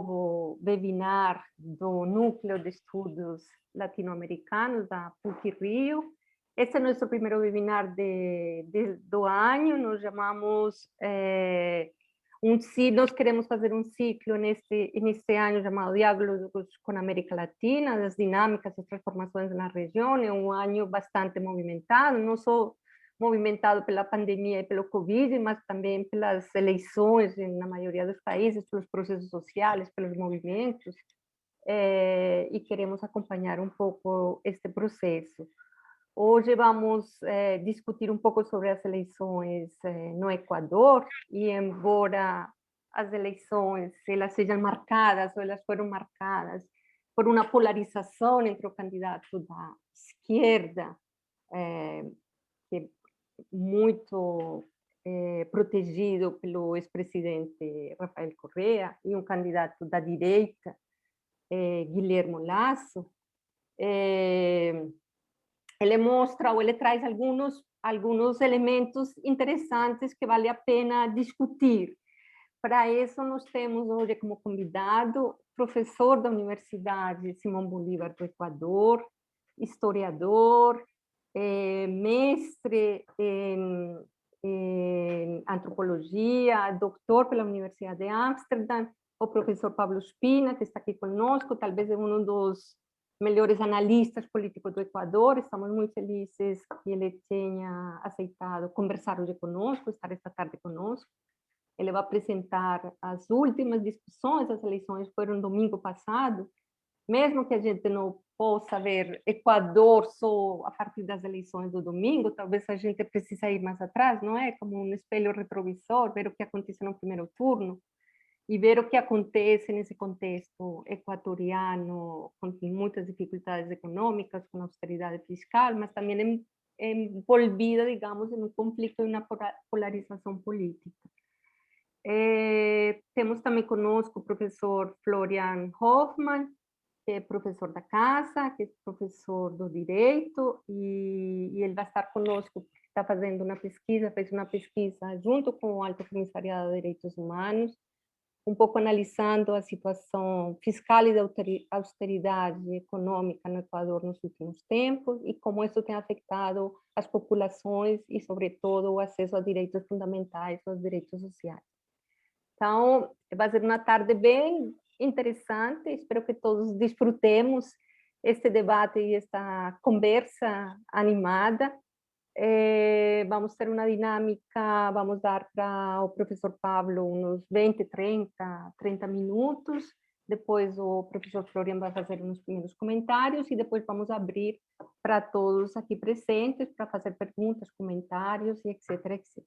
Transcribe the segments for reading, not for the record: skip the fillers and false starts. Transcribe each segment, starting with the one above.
novo webinar do Núcleo de Estudos Latino-Americanos da PUC-Rio. Este é nosso primeiro webinar do ano. Nós chamamos nós queremos fazer um ciclo neste ano chamado Diálogos com a América Latina, das dinâmicas e transformações na região. É um ano bastante movimentado, não só movimentado pela pandemia e pelo Covid, mas também pelas eleições na maioria dos países, pelos processos sociais, pelos movimentos, e queremos acompanhar um pouco este processo. Hoje vamos discutir um pouco sobre as eleições no Equador, e embora as eleições elas sejam marcadas, ou elas foram marcadas por uma polarização entre o candidato da esquerda, que muito protegido pelo ex-presidente Rafael Correa, e um candidato da direita, Guillermo Lasso, ele mostra, ou ele traz alguns elementos interessantes que vale a pena discutir. Para isso, nós temos hoje como convidado professor da Universidade Simón Bolívar do Equador, historiador, mestre em antropologia, doutor pela Universidade de Ámsterdam, o professor Pablo Spina, que está aqui conosco, talvez é um dos melhores analistas políticos do Equador. Estamos muito felizes que ele tenha aceitado conversar hoje conosco, estar esta tarde conosco. Ele vai apresentar as últimas discussões. As eleições foram domingo passado. Mesmo que a gente não possa ver Equador só a partir das eleições do domingo, talvez a gente precise ir mais atrás, não é? Como um espelho retrovisor, ver o que aconteceu no primeiro turno e ver o que acontece nesse contexto equatoriano, com muitas dificuldades econômicas, com austeridade fiscal, mas também envolvida, digamos, em um conflito e uma polarização política. Temos também conosco o professor Florian Hoffmann, que é professor da casa, que é professor do direito, e ele vai estar conosco, porque está fazendo uma pesquisa, fez uma pesquisa junto com o Alto Comissariado de Direitos Humanos, um pouco analisando a situação fiscal e de austeridade econômica no Equador nos últimos tempos, e como isso tem afetado as populações e, sobretudo, o acesso a direitos fundamentais, aos direitos sociais. Então, vai ser uma tarde bem interessante. Espero que todos desfrutemos este debate e esta conversa animada. Vamos ter uma dinâmica, vamos dar para o professor Pablo uns 20, 30 minutos. Depois o professor Florian vai fazer uns primeiros comentários e depois vamos abrir para todos aqui presentes para fazer perguntas, comentários, e etc, etc.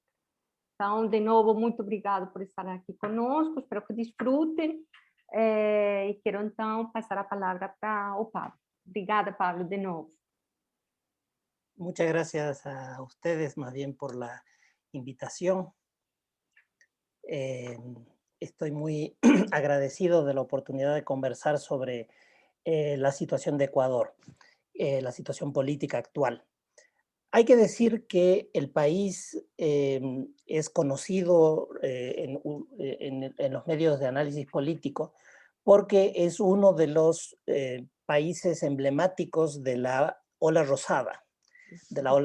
Então, de novo, muito obrigado por estar aqui conosco, espero que desfrutem, e quero então passar a palavra para o Pablo. Obrigada, Pablo, de novo. Muchas gracias a ustedes más bien por la invitación. Estoy muy agradecido de la oportunidad de conversar sobre la situación de Ecuador, la situación política actual. Hay que decir que el país es conocido en los medios de análisis político porque es uno de los países emblemáticos de la ola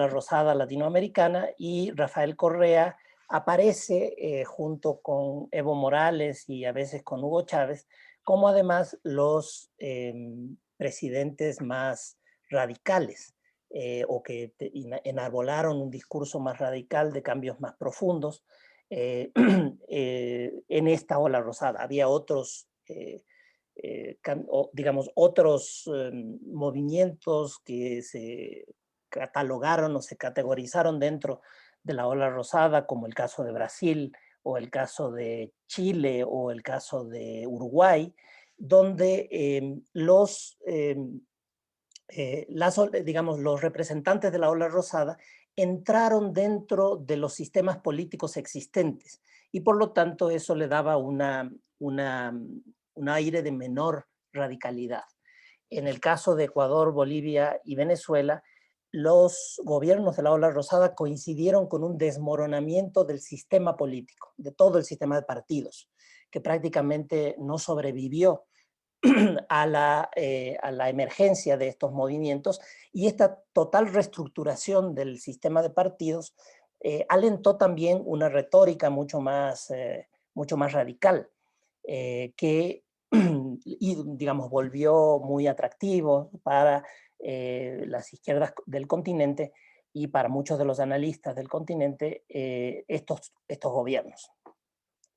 rosada latinoamericana, y Rafael Correa aparece junto con Evo Morales y a veces con Hugo Chávez como además los presidentes más radicales, o que enarbolaron un discurso más radical de cambios más profundos en esta ola rosada. Había otros, digamos, otros movimientos que se catalogaron o se categorizaron dentro de la ola rosada, como el caso de Brasil, o el caso de Chile, o el caso de Uruguay, donde digamos, los representantes de la ola rosada entraron dentro de los sistemas políticos existentes, y por lo tanto eso le daba un aire de menor radicalidad. En el caso de Ecuador, Bolivia y Venezuela, los gobiernos de la ola rosada coincidieron con un desmoronamiento del sistema político, de todo el sistema de partidos, que prácticamente no sobrevivió a la emergencia de estos movimientos, y esta total reestructuración del sistema de partidos alentó también una retórica mucho más radical, que y, digamos, volvió muy atractivo para las izquierdas del continente y para muchos de los analistas del continente estos gobiernos.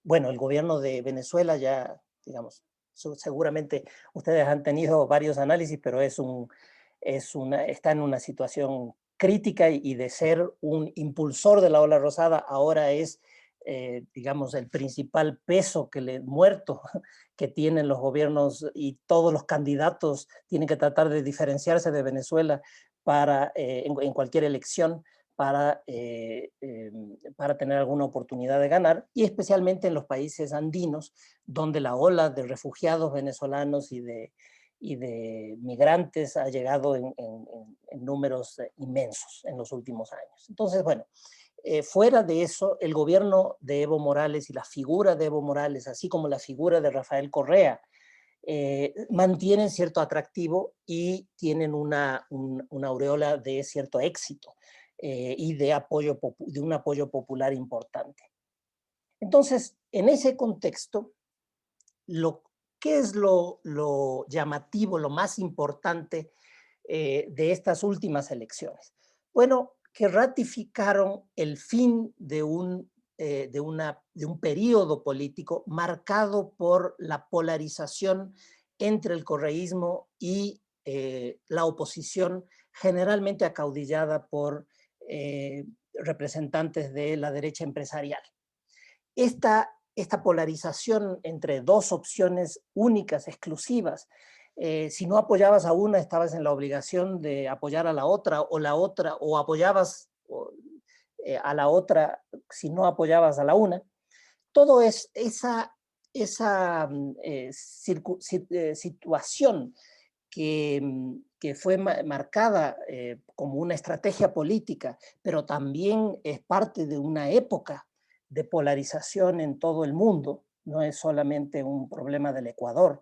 Bueno, el gobierno de Venezuela ya, digamos, seguramente ustedes han tenido varios análisis, pero está en una situación crítica, y de ser un impulsor de la ola rosada, ahora es, digamos, el principal peso muerto que tienen los gobiernos, y todos los candidatos tienen que tratar de diferenciarse de Venezuela en cualquier elección para tener alguna oportunidad de ganar, y especialmente en los países andinos, donde la ola de refugiados venezolanos y de migrantes ha llegado en números inmensos en los últimos años. Entonces, bueno, fuera de eso, el gobierno de Evo Morales y la figura de Evo Morales, así como la figura de Rafael Correa, mantienen cierto atractivo y tienen una aureola de cierto éxito y de un apoyo popular importante. Entonces, en ese contexto, ¿qué es lo llamativo, lo más importante de estas últimas elecciones? Bueno, que ratificaron el fin de un periodo político marcado por la polarización entre el correísmo y la oposición, generalmente acaudillada por representantes de la derecha empresarial. Esta polarización entre dos opciones únicas, exclusivas, si no apoyabas a una, estabas en la obligación de apoyar a la otra, o apoyabas a la otra si no apoyabas a la una. Todo esa situación que fue marcada como una estrategia política, pero también es parte de una época de polarización en todo el mundo, no es solamente un problema del Ecuador.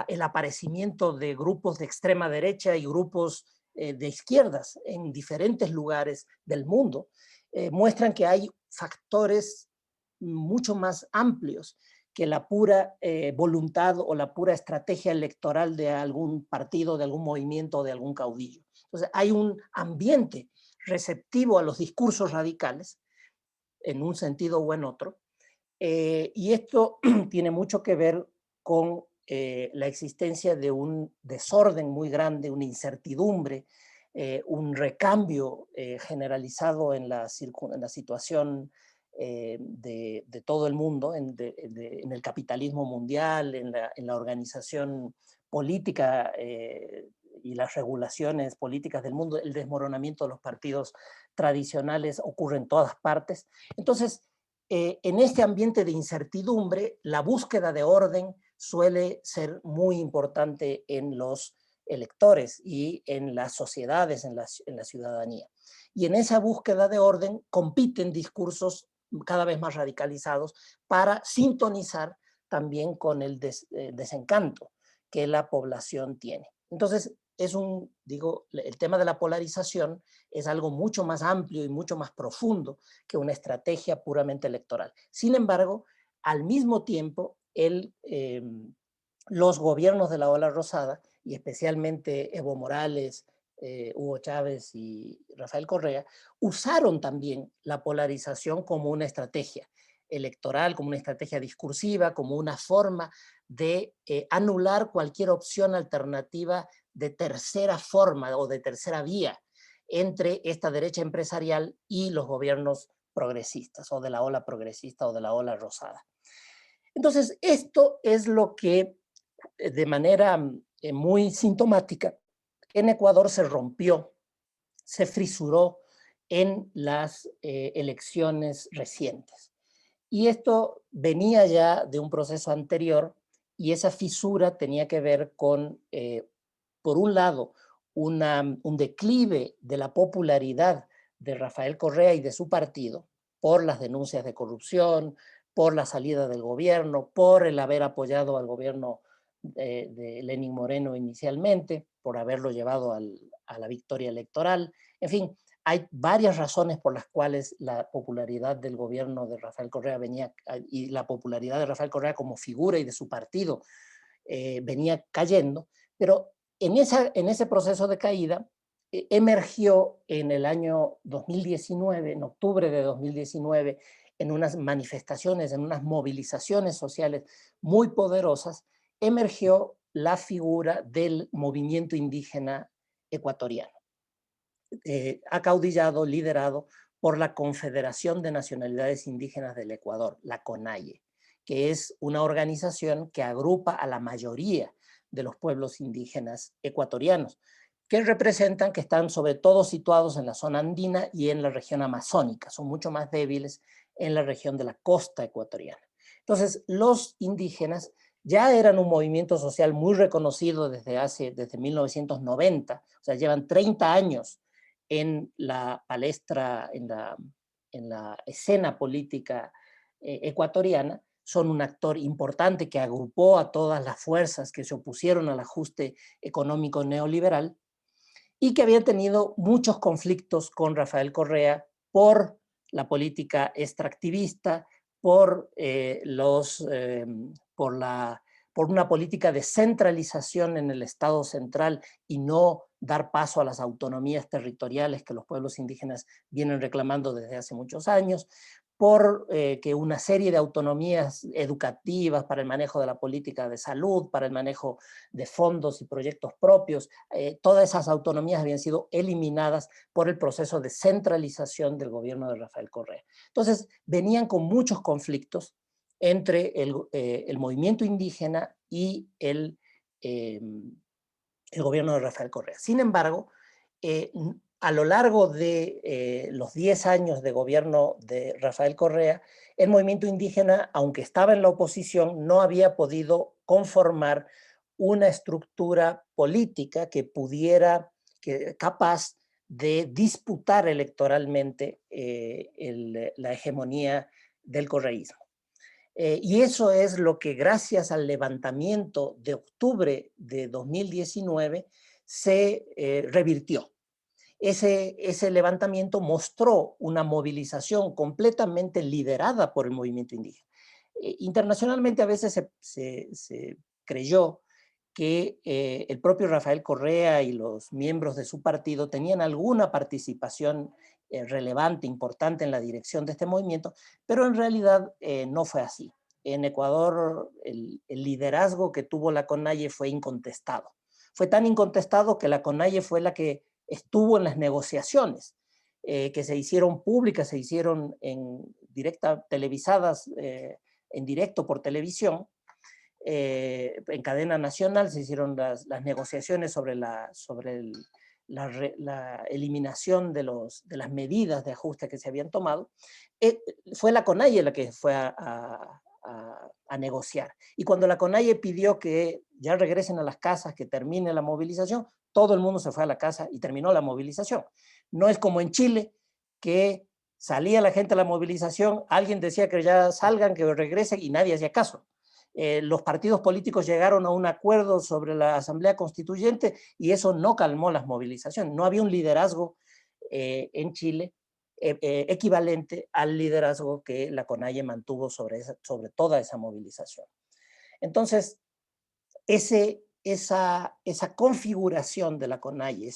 El aparecimiento de grupos de extrema derecha y grupos de izquierdas en diferentes lugares del mundo muestran que hay factores mucho más amplios que la pura voluntad o la pura estrategia electoral de algún partido, de algún movimiento, de algún caudillo. Entonces hay un ambiente receptivo a los discursos radicales, en un sentido o en otro, y esto tiene mucho que ver con la existencia de un desorden muy grande, una incertidumbre, un recambio generalizado en la situación de todo el mundo, en el capitalismo mundial, en la organización política y las regulaciones políticas del mundo. El desmoronamiento de los partidos tradicionales ocurre en todas partes. Entonces, en este ambiente de incertidumbre, la búsqueda de orden suele ser muy importante en los electores y en las sociedades, en la ciudadanía. Y en esa búsqueda de orden compiten discursos cada vez más radicalizados para sintonizar también con el desencanto que la población tiene. Entonces, el tema de la polarización es algo mucho más amplio y mucho más profundo que una estrategia puramente electoral. Sin embargo, al mismo tiempo, los gobiernos de la ola rosada, y especialmente Evo Morales, Hugo Chávez y Rafael Correa, usaron también la polarización como una estrategia electoral, como una estrategia discursiva, como una forma de anular cualquier opción alternativa de tercera forma o de tercera vía entre esta derecha empresarial y los gobiernos progresistas, o de la ola progresista o de la ola rosada. Entonces, esto es lo que de manera muy sintomática en Ecuador se rompió, se frisuró en las elecciones recientes. Y esto venía ya de un proceso anterior, y esa fisura tenía que ver con, por un lado, un declive de la popularidad de Rafael Correa y de su partido por las denuncias de corrupción, por la salida del gobierno, por el haber apoyado al gobierno de Lenín Moreno inicialmente, por haberlo llevado a la victoria electoral. En fin, hay varias razones por las cuales la popularidad del gobierno de Rafael Correa venía, y la popularidad de Rafael Correa como figura y de su partido venía cayendo, pero en ese proceso de caída emergió en el año 2019, en octubre de 2019, en unas manifestaciones, en unas movilizaciones sociales muy poderosas, emergió la figura del movimiento indígena ecuatoriano, acaudillado, liderado por la Confederación de Nacionalidades Indígenas del Ecuador, la CONAIE, que es una organización que agrupa a la mayoría de los pueblos indígenas ecuatorianos, que representan, que están sobre todo situados en la zona andina y en la región amazónica, son mucho más débiles en la región de la costa ecuatoriana. Entonces, los indígenas ya eran un movimiento social muy reconocido desde 1990, o sea, llevan 30 años en la palestra, en la escena política ecuatoriana, son un actor importante que agrupó a todas las fuerzas que se opusieron al ajuste económico neoliberal y que había tenido muchos conflictos con Rafael Correa por la política extractivista, por, por una política de centralización en el Estado central y no dar paso a las autonomías territoriales que los pueblos indígenas vienen reclamando desde hace muchos años, por que una serie de autonomías educativas para el manejo de la política de salud, para el manejo de fondos y proyectos propios, todas esas autonomías habían sido eliminadas por el proceso de centralización del gobierno de Rafael Correa. Entonces, venían con muchos conflictos entre el movimiento indígena y el gobierno de Rafael Correa. Sin embargo, a lo largo de los 10 años de gobierno de Rafael Correa, el movimiento indígena, aunque estaba en la oposición, no había podido conformar una estructura política que pudiera, capaz de disputar electoralmente la hegemonía del correísmo. Y eso es lo que, gracias al levantamiento de octubre de 2019, se revirtió. Ese levantamiento mostró una movilización completamente liderada por el movimiento indígena. Internacionalmente a veces se creyó que el propio Rafael Correa y los miembros de su partido tenían alguna participación relevante, importante en la dirección de este movimiento, pero en realidad no fue así. En Ecuador el liderazgo que tuvo la CONAIE fue incontestado. Fue tan incontestado que la CONAIE fue la que estuvo en las negociaciones, que se hicieron públicas, se hicieron televisadas en directo por televisión, en cadena nacional se hicieron las negociaciones sobre la eliminación de las medidas de ajuste que se habían tomado. Fue la CONAIE la que fue a negociar. Y cuando la CONAIE pidió que ya regresen a las casas, que termine la movilización, todo el mundo se fue a la casa y terminó la movilización. No es como en Chile, que salía la gente a la movilización, alguien decía que ya salgan, que regresen y nadie hacía caso. Los partidos políticos llegaron a un acuerdo sobre la Asamblea Constituyente y eso no calmó las movilizaciones. No había un liderazgo en Chile equivalente al liderazgo que la CONAIE mantuvo sobre toda esa movilización. Entonces, esa configuración de la CONAIE,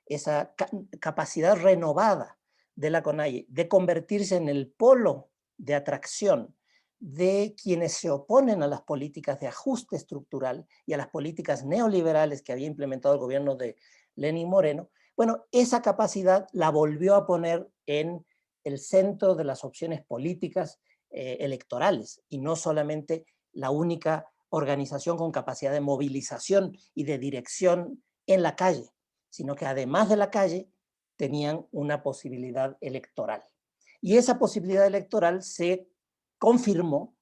esa capacidad renovada de la CONAIE de convertirse en el polo de atracción de quienes se oponen a las políticas de ajuste estructural y a las políticas neoliberales que había implementado el gobierno de Lenín Moreno, bueno, esa capacidad la volvió a poner en el centro de las opciones políticas electorales y no solamente la única organización con capacidad de movilización y de dirección en la calle, sino que además de la calle tenían una posibilidad electoral. Y esa posibilidad electoral se confirmó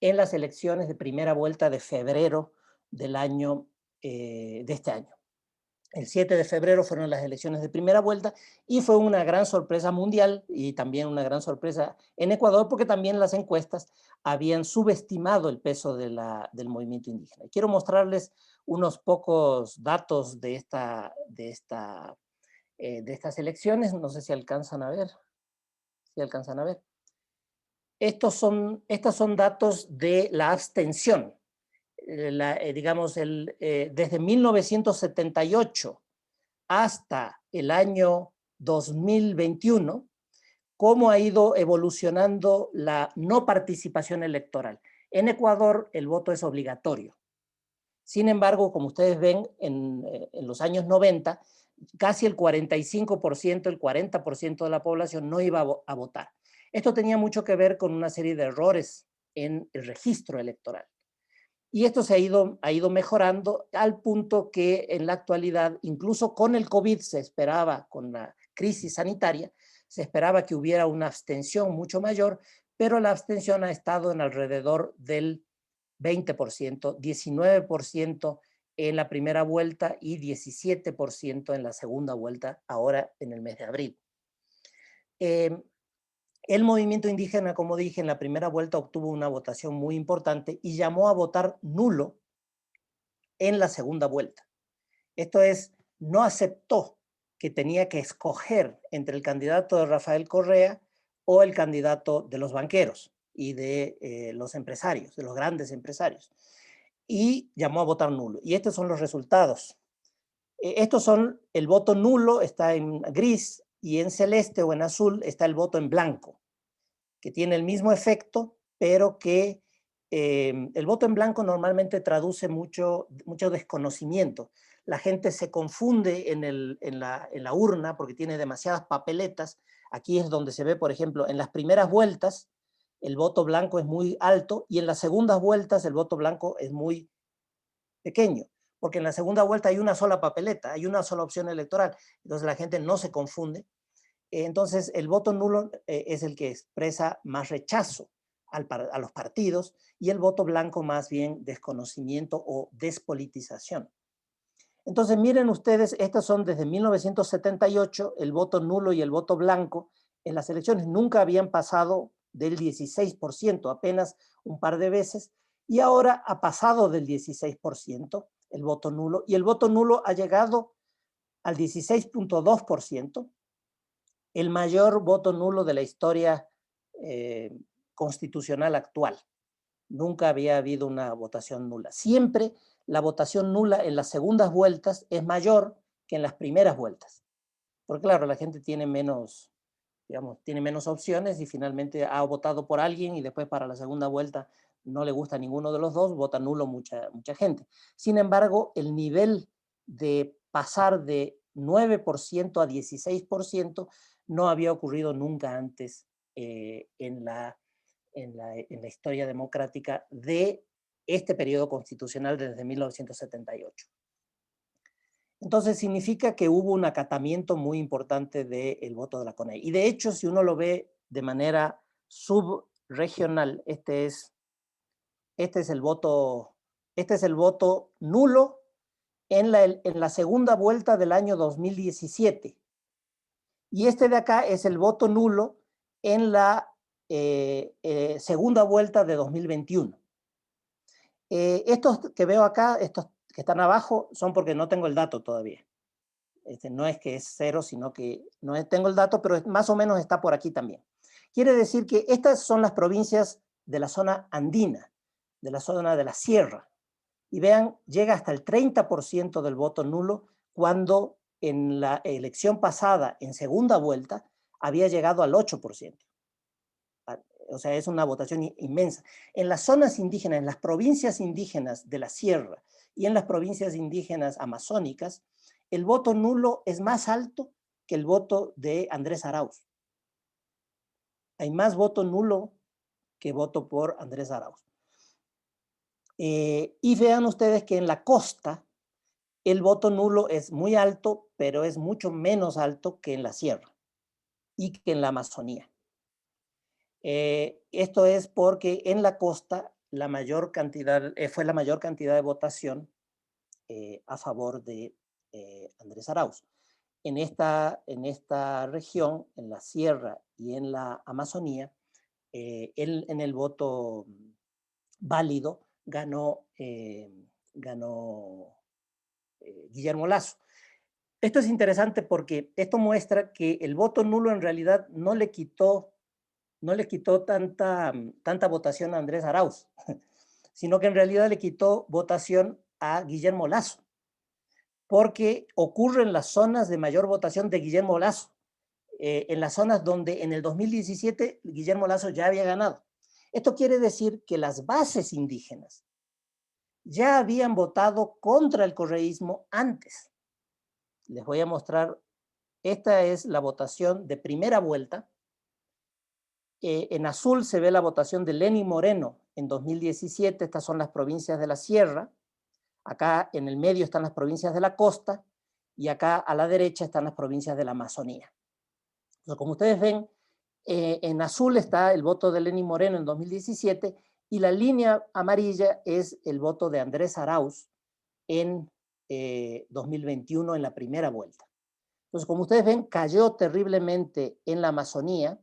en las elecciones de primera vuelta de febrero del año, de este año. El 7 de febrero fueron las elecciones de primera vuelta y fue una gran sorpresa mundial y también una gran sorpresa en Ecuador porque también las encuestas habían subestimado el peso del movimiento indígena. Quiero mostrarles unos pocos datos de estas elecciones, no sé si alcanzan a ver, si alcanzan a ver. Estos son datos de la abstención, digamos, desde 1978 hasta el año 2021, cómo ha ido evolucionando la no participación electoral. En Ecuador el voto es obligatorio. Sin embargo, como ustedes ven, en los años 90, casi el 45%, el 40% de la población no iba a votar. Esto tenía mucho que ver con una serie de errores en el registro electoral. Y esto ha ido mejorando al punto que en la actualidad, incluso con el COVID se esperaba, con la crisis sanitaria, se esperaba que hubiera una abstención mucho mayor, pero la abstención ha estado en alrededor del 20%, 19% en la primera vuelta y 17% en la segunda vuelta, ahora en el mes de abril. El movimiento indígena, como dije, en la primera vuelta obtuvo una votación muy importante y llamó a votar nulo en la segunda vuelta. Esto es, no aceptó que tenía que escoger entre el candidato de Rafael Correa o el candidato de los banqueros y de los empresarios, de los grandes empresarios, y llamó a votar nulo. Y estos son los resultados. Estos son, el voto nulo está en gris y en celeste o en azul está el voto en blanco, que tiene el mismo efecto, pero que el voto en blanco normalmente traduce mucho desconocimiento. La gente se confunde en la urna porque tiene demasiadas papeletas. Aquí es donde se ve, por ejemplo, en las primeras vueltas el voto blanco es muy alto y en las segundas vueltas el voto blanco es muy pequeño, porque en la segunda vuelta hay una sola papeleta, hay una sola opción electoral, entonces la gente no se confunde. Entonces, el voto nulo es el que expresa más rechazo a los partidos y el voto blanco más bien desconocimiento o despolitización. Entonces, miren ustedes, estas son desde 1978, el voto nulo y el voto blanco en las elecciones nunca habían pasado del 16%, apenas un par de veces, y ahora ha pasado del 16% el voto nulo, y el voto nulo ha llegado al 16.2%, el mayor voto nulo de la historia constitucional actual. Nunca había habido una votación nula. Siempre la votación nula en las segundas vueltas es mayor que en las primeras vueltas. Porque claro, la gente tiene menos, digamos, tiene menos opciones y finalmente ha votado por alguien y después para la segunda vuelta no le gusta ninguno de los dos, vota nulo mucha gente. Sin embargo, el nivel de pasar de 9% a 16% no había ocurrido nunca antes en la historia democrática de este periodo constitucional desde 1978. Entonces significa que hubo un acatamiento muy importante del voto de la CONAIE. Y de hecho, si uno lo ve de manera subregional, este es el voto nulo en la segunda vuelta del año 2017. Y este de acá es el voto nulo en la segunda vuelta de 2021. Estos que veo acá, estos que están abajo, son porque no tengo el dato todavía. No es que es cero, sino que no tengo el dato, pero más o menos está por aquí también. Quiere decir que estas son las provincias de la zona andina, de la zona de la sierra. Y vean, llega hasta el 30% del voto nulo, cuando en la elección pasada, en segunda vuelta, había llegado al 8%. O sea, es una votación inmensa. En las zonas indígenas, en las provincias indígenas de la sierra y en las provincias indígenas amazónicas, el voto nulo es más alto que el voto de Andrés Arauz. Hay más voto nulo que voto por Andrés Arauz. Y vean ustedes que en la costa el voto nulo es muy alto, pero es mucho menos alto que en la sierra y que en la Amazonía. Esto es porque en la costa fue la mayor cantidad de votación a favor de Andrés Arauz. En esta región, en la sierra y en la Amazonía, en el voto válido ganó Guillermo Lasso. Esto es interesante porque esto muestra que el voto nulo en realidad no le quitó tanta votación a Andrés Arauz, sino que en realidad le quitó votación a Guillermo Lasso, porque ocurre en las zonas de mayor votación de Guillermo Lasso, en las zonas donde en el 2017 Guillermo Lasso ya había ganado. Esto quiere decir que las bases indígenas ya habían votado contra el correísmo antes. Les voy a mostrar, esta es la votación de primera vuelta. En azul se ve la votación de Lenín Moreno en 2017, estas son las provincias de la sierra, acá en el medio están las provincias de la costa, y acá a la derecha están las provincias de la Amazonía. Entonces, como ustedes ven, en azul está el voto de Lenín Moreno en 2017, y la línea amarilla es el voto de Andrés Arauz en 2021 en la primera vuelta. Entonces, como ustedes ven, cayó terriblemente en la Amazonía,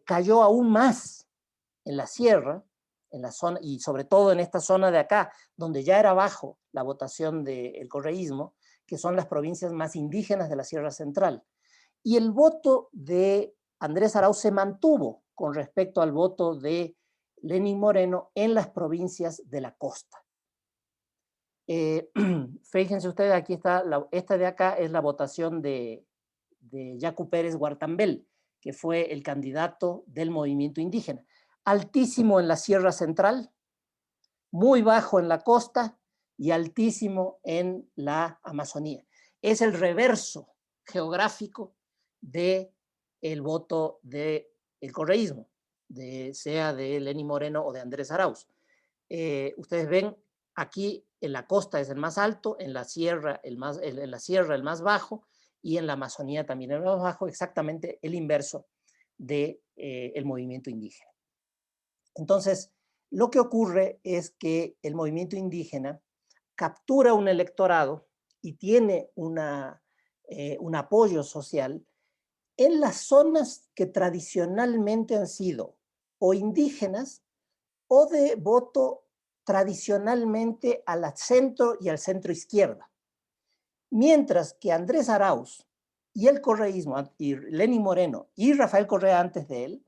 cayó aún más en la sierra, en la zona, y sobre todo en esta zona de acá, donde ya era bajo la votación del correísmo, que son las provincias más indígenas de la Sierra Central. Y el voto de Andrés Arauz se mantuvo con respecto al voto de Lenín Moreno en las provincias de la costa. Fíjense ustedes, aquí está, esta de acá es la votación de Yacu Pérez Guartambel, que fue el candidato del movimiento indígena. Altísimo en la Sierra Central, muy bajo en la costa y altísimo en la Amazonía. Es el reverso geográfico del voto del correísmo, sea de Lenín Moreno o de Andrés Arauz. Ustedes ven, aquí en la costa es el más alto, en la sierra el más bajo, y en la Amazonía también el más bajo, exactamente el inverso del movimiento indígena. Entonces, lo que ocurre es que el movimiento indígena captura un electorado y tiene un apoyo social en las zonas que tradicionalmente han sido o indígenas o de voto tradicionalmente al centro y al centro izquierda. Mientras que Andrés Arauz y el correísmo, y Lenín Moreno y Rafael Correa antes de él,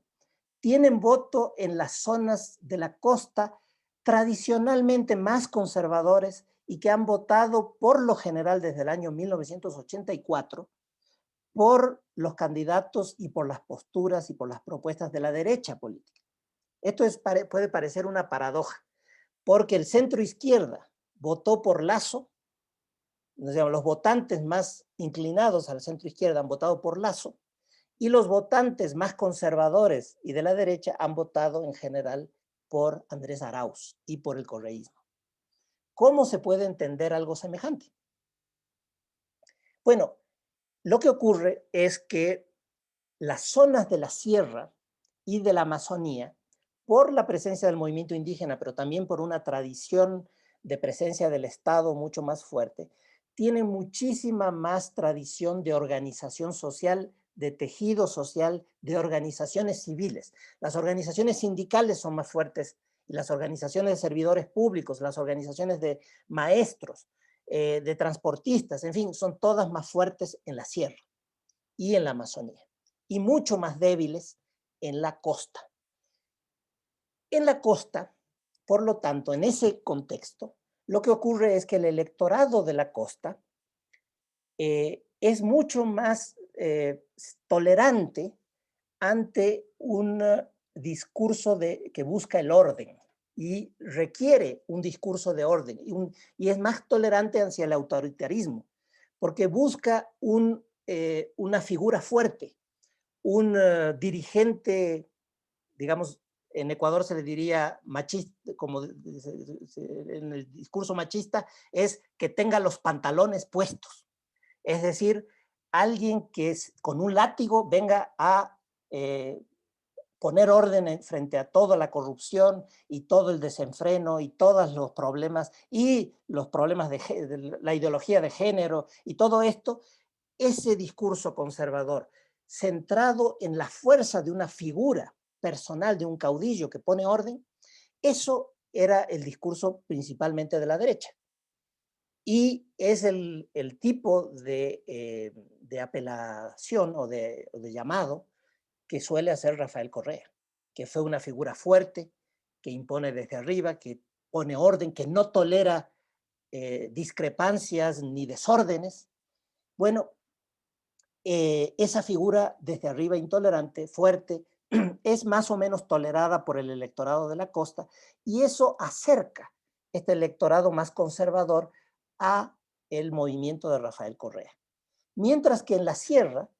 tienen voto en las zonas de la costa tradicionalmente más conservadores y que han votado por lo general desde el año 1984 por los candidatos y por las posturas y por las propuestas de la derecha política. Esto puede parecer una paradoja, porque el centro izquierda votó por Lasso, los votantes más inclinados al centro izquierda han votado por Lasso, y los votantes más conservadores y de la derecha han votado en general por Andrés Arauz y por el correísmo. ¿Cómo se puede entender algo semejante? Bueno, lo que ocurre es que las zonas de la sierra y de la Amazonía, por la presencia del movimiento indígena, pero también por una tradición de presencia del Estado mucho más fuerte, tienen muchísima más tradición de organización social, de tejido social, de organizaciones civiles. Las organizaciones sindicales son más fuertes, y las organizaciones de servidores públicos, las organizaciones de maestros, de transportistas, en fin, son todas más fuertes en la sierra y en la Amazonía, y mucho más débiles en la costa. En la costa, por lo tanto, en ese contexto, lo que ocurre es que el electorado de la costa es mucho más tolerante ante un discurso que busca el orden y requiere un discurso de orden y es más tolerante hacia el autoritarismo porque busca una figura fuerte, un dirigente, digamos, en Ecuador se le diría machista, como en el discurso machista, es que tenga los pantalones puestos. Es decir, alguien que con un látigo venga a poner orden frente a toda la corrupción y todo el desenfreno y todos los problemas de la ideología de género y todo esto, ese discurso conservador centrado en la fuerza de una figura personal, de un caudillo que pone orden, eso era el discurso principalmente de la derecha. Y es el tipo de apelación o de llamado que suele hacer Rafael Correa, que fue una figura fuerte, que impone desde arriba, que pone orden, que no tolera discrepancias ni desórdenes. Bueno, esa figura desde arriba intolerante, fuerte, es más o menos tolerada por el electorado de la costa, y eso acerca este electorado más conservador a el movimiento de Rafael Correa. Mientras que en la sierra,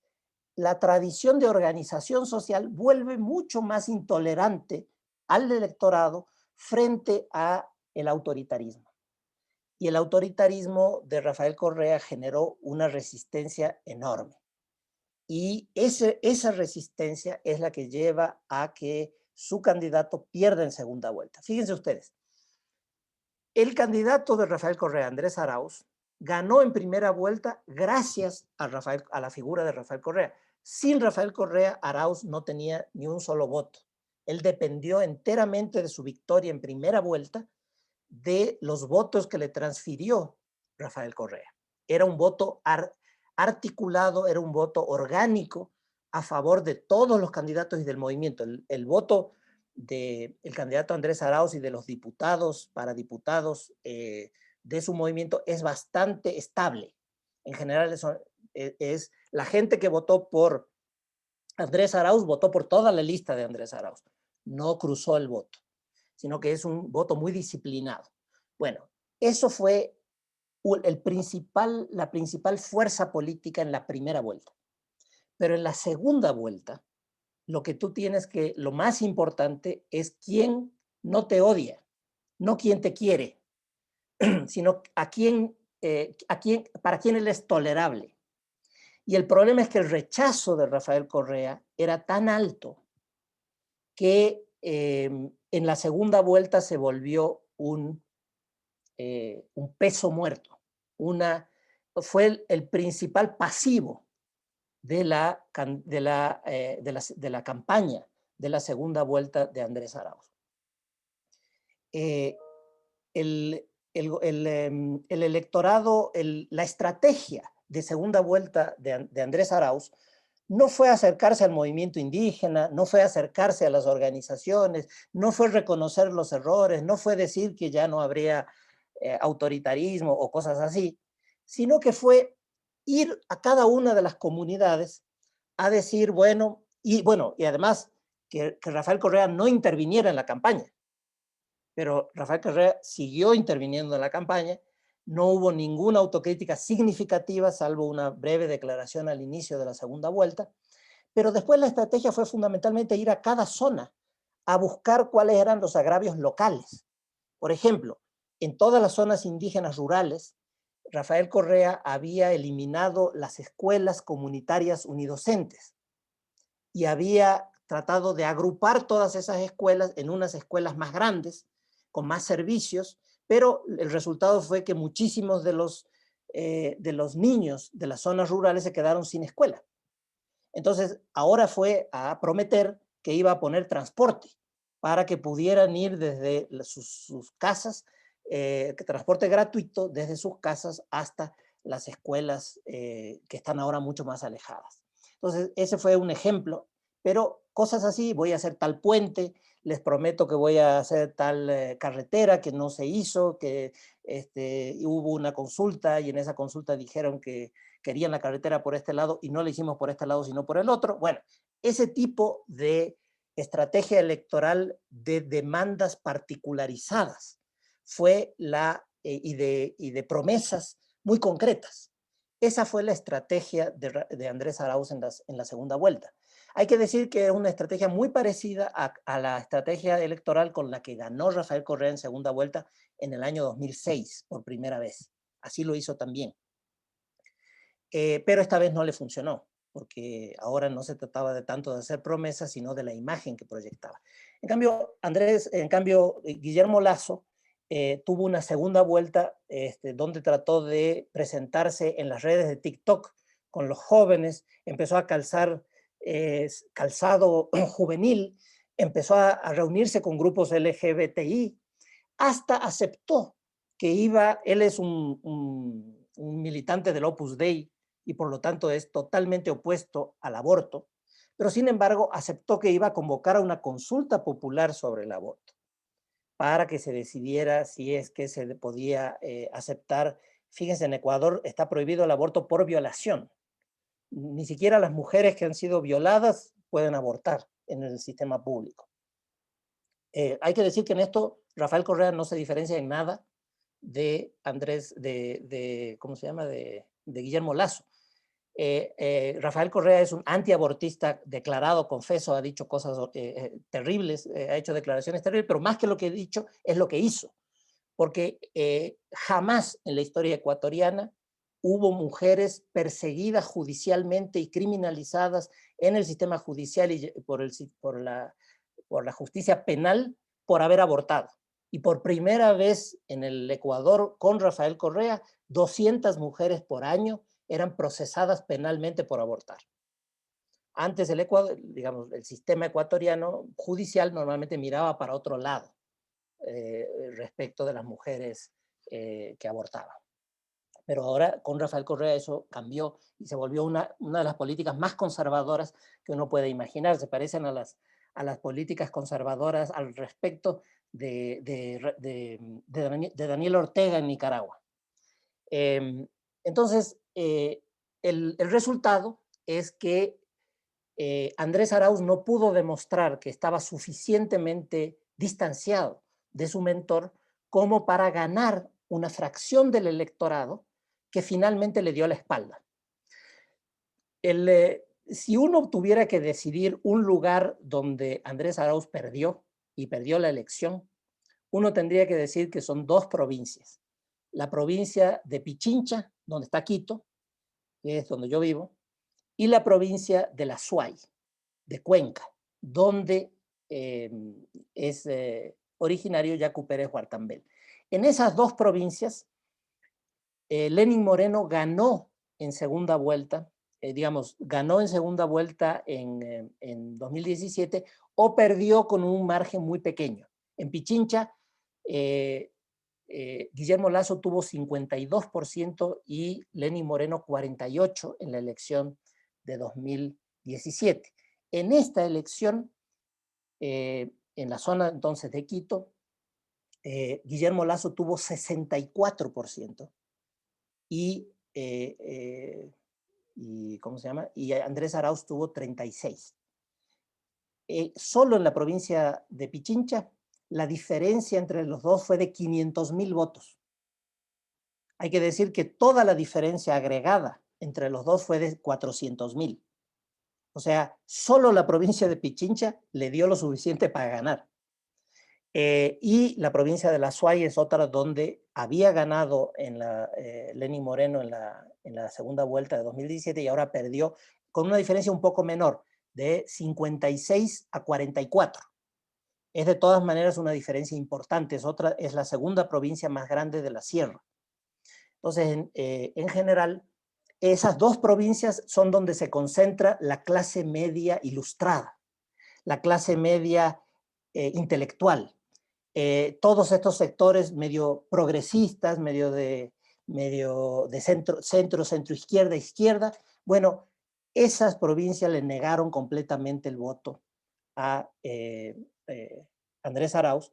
la tradición de organización social vuelve mucho más intolerante al electorado frente a el autoritarismo. Y el autoritarismo de Rafael Correa generó una resistencia enorme. Y esa resistencia es la que lleva a que su candidato pierda en segunda vuelta. Fíjense ustedes, el candidato de Rafael Correa, Andrés Arauz, ganó en primera vuelta gracias a la figura de Rafael Correa. Sin Rafael Correa, Arauz no tenía ni un solo voto. Él dependió enteramente de su victoria en primera vuelta de los votos que le transfirió Rafael Correa. Era un voto articulado, era un voto orgánico a favor de todos los candidatos y del movimiento. El voto del candidato Andrés Arauz y de los diputados, para diputados de su movimiento es bastante estable. En general es la gente que votó por Andrés Arauz votó por toda la lista de Andrés Arauz. No cruzó el voto, sino que es un voto muy disciplinado. Bueno, eso fue la principal fuerza política en la primera vuelta. Pero en la segunda vuelta, lo más importante es quién no te odia, no quién te quiere, sino para quién él es tolerable. Y el problema es que el rechazo de Rafael Correa era tan alto que en la segunda vuelta se volvió un peso muerto. Fue el principal pasivo de la campaña de la segunda vuelta de Andrés Arauz. El electorado, la estrategia de segunda vuelta de Andrés Arauz no fue acercarse al movimiento indígena, no fue acercarse a las organizaciones, no fue reconocer los errores, no fue decir que ya no habría autoritarismo o cosas así, sino que fue ir a cada una de las comunidades a decir, y además que Rafael Correa no interviniera en la campaña. Pero Rafael Correa siguió interviniendo en la campaña, no hubo ninguna autocrítica significativa, salvo una breve declaración al inicio de la segunda vuelta, pero después la estrategia fue fundamentalmente ir a cada zona a buscar cuáles eran los agravios locales. Por ejemplo, en todas las zonas indígenas rurales, Rafael Correa había eliminado las escuelas comunitarias unidocentes y había tratado de agrupar todas esas escuelas en unas escuelas más grandes, con más servicios, pero el resultado fue que muchísimos de los niños de las zonas rurales se quedaron sin escuela. Entonces, ahora fue a prometer que iba a poner transporte para que pudieran ir desde sus casas, transporte gratuito desde sus casas hasta las escuelas que están ahora mucho más alejadas. Entonces, ese fue un ejemplo, pero cosas así, voy a hacer tal puente, les prometo que voy a hacer tal carretera que no se hizo, que hubo una consulta y en esa consulta dijeron que querían la carretera por este lado y no la hicimos por este lado, sino por el otro. Bueno, ese tipo de estrategia electoral de demandas particularizadas fue y de promesas muy concretas. Esa fue la estrategia de Andrés Arauz en la segunda vuelta. Hay que decir que es una estrategia muy parecida a la estrategia electoral con la que ganó Rafael Correa en segunda vuelta en el año 2006, por primera vez. Así lo hizo también. Pero esta vez no le funcionó. porque ahora no se trataba de tanto de hacer promesas, sino de la imagen que proyectaba. En cambio, Guillermo Lasso tuvo una segunda vuelta donde trató de presentarse en las redes de TikTok con los jóvenes, empezó a calzar calzado juvenil, empezó a reunirse con grupos LGBTI, hasta aceptó que él es un militante del Opus Dei y por lo tanto es totalmente opuesto al aborto, pero sin embargo aceptó que iba a convocar a una consulta popular sobre el aborto para que se decidiera si es que se podía aceptar. Fíjense, en Ecuador está prohibido el aborto por violación. Ni siquiera las mujeres que han sido violadas pueden abortar en el sistema público. Hay que decir que en esto Rafael Correa no se diferencia en nada de ¿cómo se llama? De Guillermo Lasso. Rafael Correa es un antiabortista declarado, confeso, ha dicho cosas terribles, ha hecho declaraciones terribles, pero más que lo que ha dicho es lo que hizo, porque jamás en la historia ecuatoriana hubo mujeres perseguidas judicialmente y criminalizadas en el sistema judicial y por la justicia penal por haber abortado. Y por primera vez en el Ecuador, con Rafael Correa, 200 mujeres por año eran procesadas penalmente por abortar. Antes el Ecuador, digamos, el sistema ecuatoriano judicial normalmente miraba para otro lado respecto de las mujeres que abortaban. Pero ahora con Rafael Correa eso cambió y se volvió una de las políticas más conservadoras que uno puede imaginar. Se parecen a las políticas conservadoras al respecto de Daniel Ortega en Nicaragua. Entonces, el resultado es que Andrés Arauz no pudo demostrar que estaba suficientemente distanciado de su mentor como para ganar una fracción del electorado que finalmente le dio la espalda. Si uno tuviera que decidir un lugar donde Andrés Arauz perdió y perdió la elección, uno tendría que decir que son dos provincias. La provincia de Pichincha, donde está Quito, que es donde yo vivo, y la provincia de la Azuay, de Cuenca, donde es originario Yacu Pérez Huartambel. En esas dos provincias, Lenín Moreno ganó en segunda vuelta, ganó en segunda vuelta en 2017 o perdió con un margen muy pequeño. En Pichincha, Guillermo Lasso tuvo 52% y Lenín Moreno 48% en la elección de 2017. En esta elección, en la zona entonces de Quito, Guillermo Lasso tuvo 64% ¿cómo se llama? Y Andrés Arauz tuvo 36%. Solo en la provincia de Pichincha, la diferencia entre los dos fue de 500.000 votos. Hay que decir que toda la diferencia agregada entre los dos fue de 400.000. O sea, solo la provincia de Pichincha le dio lo suficiente para ganar. Y la provincia de la Azuay es otra donde había ganado Lenín Moreno en la segunda vuelta de 2017 y ahora perdió con una diferencia un poco menor, de 56 a 44. Es de todas maneras una diferencia importante, es la segunda provincia más grande de la sierra. Entonces, en general, esas dos provincias son donde se concentra la clase media ilustrada, la clase media intelectual. Todos estos sectores medio progresistas, medio de centro izquierda, bueno, esas provincias le negaron completamente el voto a Andrés Arauz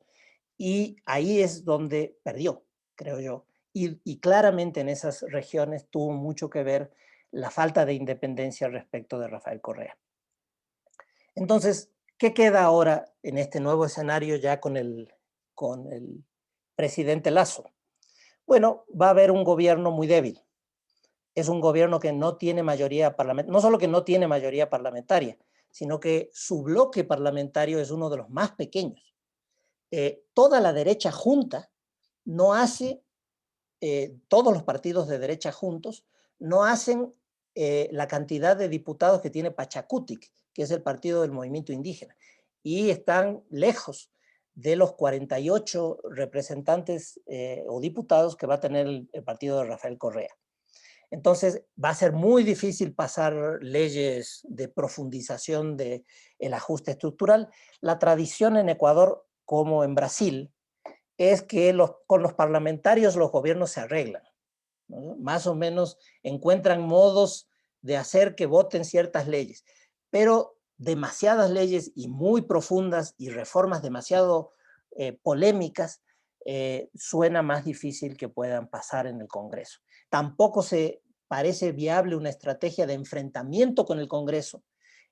y ahí es donde perdió, creo yo. Y claramente en esas regiones tuvo mucho que ver la falta de independencia respecto de Rafael Correa. Entonces, ¿qué queda ahora en este nuevo escenario ya con el presidente Lasso? Bueno, va a haber un gobierno muy débil. Es un gobierno que no tiene mayoría parlamentaria, no solo que no tiene mayoría parlamentaria, sino que su bloque parlamentario es uno de los más pequeños. Toda la derecha junta no hace, todos los partidos de derecha juntos no hacen la cantidad de diputados que tiene Pachacutic, que es el partido del movimiento indígena, y están lejos de los 48 representantes o diputados que va a tener el partido de Rafael Correa. Entonces va a ser muy difícil pasar leyes de profundización del ajuste estructural. La tradición en Ecuador, como en Brasil, es que con los parlamentarios los gobiernos se arreglan, ¿no? Más o menos encuentran modos de hacer que voten ciertas leyes, pero demasiadas leyes y muy profundas y reformas demasiado polémicas, suena más difícil que puedan pasar en el Congreso. Tampoco se parece viable una estrategia de enfrentamiento con el Congreso,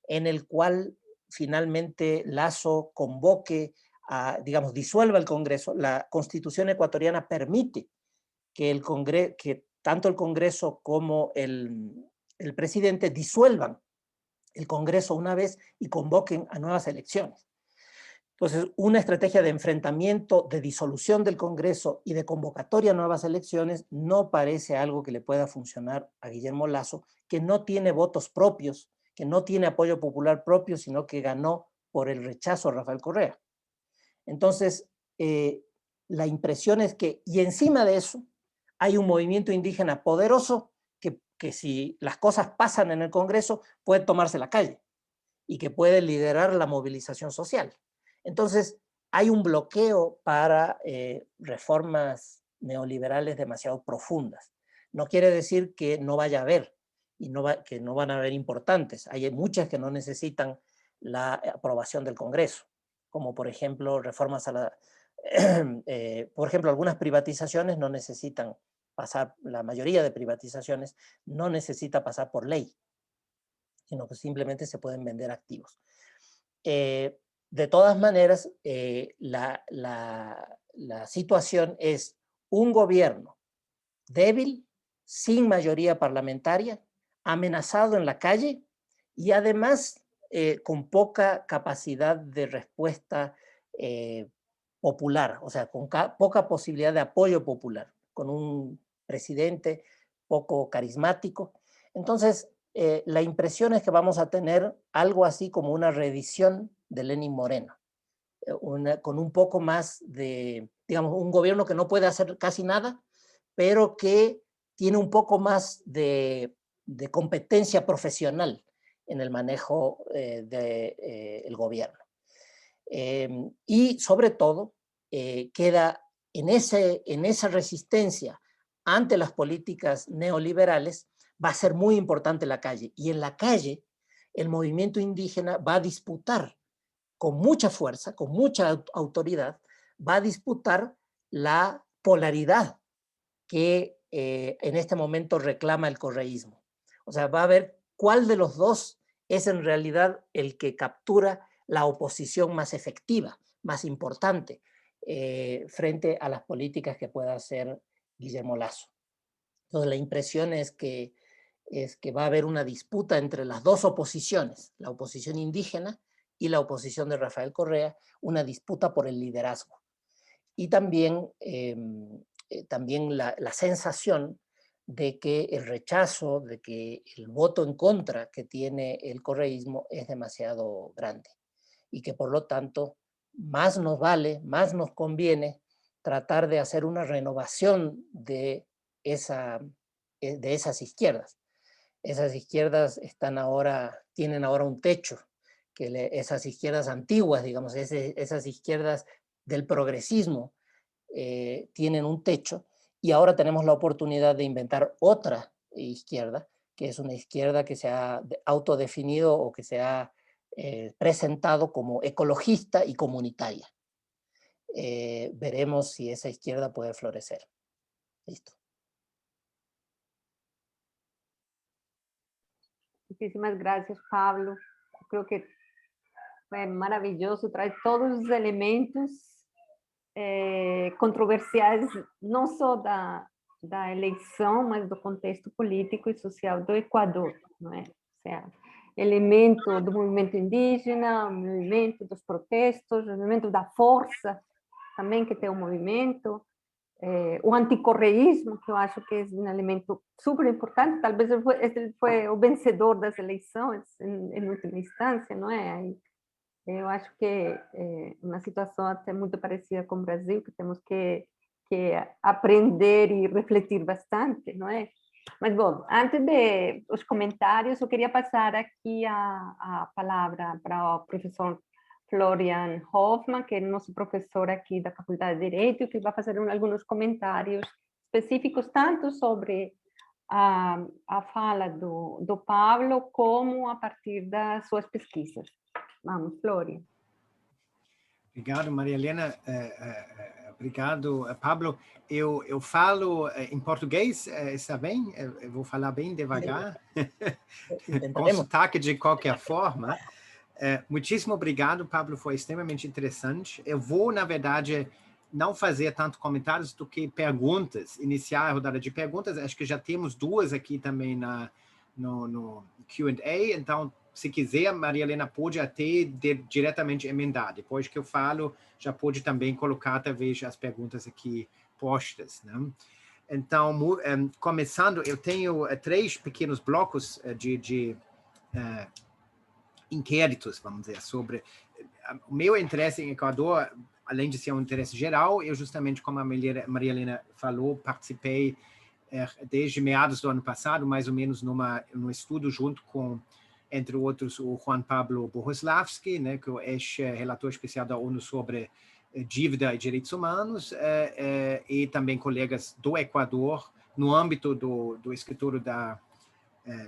en el cual finalmente Lasso convoque digamos, disuelva el Congreso. La Constitución ecuatoriana permite que, que tanto el Congreso como el presidente disuelvan el Congreso una vez y convoquen a nuevas elecciones. Entonces, una estrategia de enfrentamiento, de disolución del Congreso y de convocatoria a nuevas elecciones no parece algo que le pueda funcionar a Guillermo Lasso, que no tiene votos propios, que no tiene apoyo popular propio, sino que ganó por el rechazo a Rafael Correa. Entonces, la impresión es que, y encima de eso, hay un movimiento indígena poderoso que si las cosas pasan en el Congreso, puede tomarse la calle y que puede liderar la movilización social. Entonces, hay un bloqueo para reformas neoliberales demasiado profundas. No quiere decir que no vaya a haber y que no van a haber importantes. Hay muchas que no necesitan la aprobación del Congreso, como por ejemplo reformas a la... por ejemplo, algunas privatizaciones no necesitan pasar, la mayoría de privatizaciones no necesita pasar por ley, sino que simplemente se pueden vender activos. De todas maneras, la situación es un gobierno débil, sin mayoría parlamentaria, amenazado en la calle y además con poca capacidad de respuesta popular, o sea, con poca posibilidad de apoyo popular, con un presidente poco carismático. Entonces, la impresión es que vamos a tener algo así como una reedición de Lenín Moreno, con un poco más de, digamos, un gobierno que no puede hacer casi nada, pero que tiene un poco más de competencia profesional en el manejo del gobierno. Y sobre todo, queda en esa resistencia ante las políticas neoliberales, va a ser muy importante la calle. Y en la calle, el movimiento indígena va a disputar con mucha fuerza, con mucha autoridad, va a disputar la polaridad que en este momento reclama el correísmo. O sea, va a ver cuál de los dos es en realidad el que captura la oposición más efectiva, más importante, frente a las políticas que pueda hacer Guillermo Lasso. Entonces, la impresión es que va a haber una disputa entre las dos oposiciones, la oposición indígena y la oposición de Rafael Correa, una disputa por el liderazgo. Y también, también la sensación de que el rechazo, de que el voto en contra que tiene el correísmo es demasiado grande y que por lo tanto más nos vale, más nos conviene tratar de hacer una renovación de esas izquierdas. Esas izquierdas tienen ahora un techo, que esas izquierdas antiguas, digamos, esas izquierdas del progresismo tienen un techo y ahora tenemos la oportunidad de inventar otra izquierda, que es una izquierda que se ha autodefinido o que se ha presentado como ecologista y comunitaria. Veremos si esa izquierda puede florecer. Listo. Muchísimas gracias, Pablo. Creo que fue maravilloso, trae todos os elementos controversiais, não só da eleição, mas do contexto político e social do Equador, não é? Ou seja, elemento do movimento indígena, o movimento dos protestos, o movimento da força também que tem o movimento, o anticorreísmo, que eu acho que é um elemento super importante, talvez ele foi o vencedor das eleições, em última instância, não é? Eu acho que é uma situação até muito parecida com o Brasil, que temos que aprender e refletir bastante, não é? Mas, bom, antes de os comentários, eu queria passar aqui a palavra para o professor Florian Hoffmann, que é nosso professor aqui da Faculdade de Direito, que vai fazer alguns comentários específicos, tanto sobre a fala do Pablo, como a partir das suas pesquisas. Vamos, Florian. Obrigado, Maria Helena. Obrigado, Pablo. Eu falo em português, está bem? Eu vou falar bem devagar, com sotaque de qualquer forma. Muitíssimo obrigado, Pablo, foi extremamente interessante. Eu vou, na verdade, não fazer tanto comentários do que perguntas, iniciar a rodada de perguntas. Acho que já temos duas aqui também no Q&A, então, se quiser, Maria Helena pode até diretamente emendar. Depois que eu falo, já pode também colocar, talvez, as perguntas aqui postas, né? Então, começando, eu tenho 3 pequenos blocos de inquéritos, vamos dizer, sobre o meu interesse em Equador, além de ser um interesse geral. Eu justamente, como a Maria Helena falou, participei desde meados do ano passado, mais ou menos num estudo junto com, entre outros, o Juan Pablo Bohuslavsky, né, que é o ex-relator especial da ONU sobre dívida e direitos humanos, e também colegas do Equador, no âmbito do escritório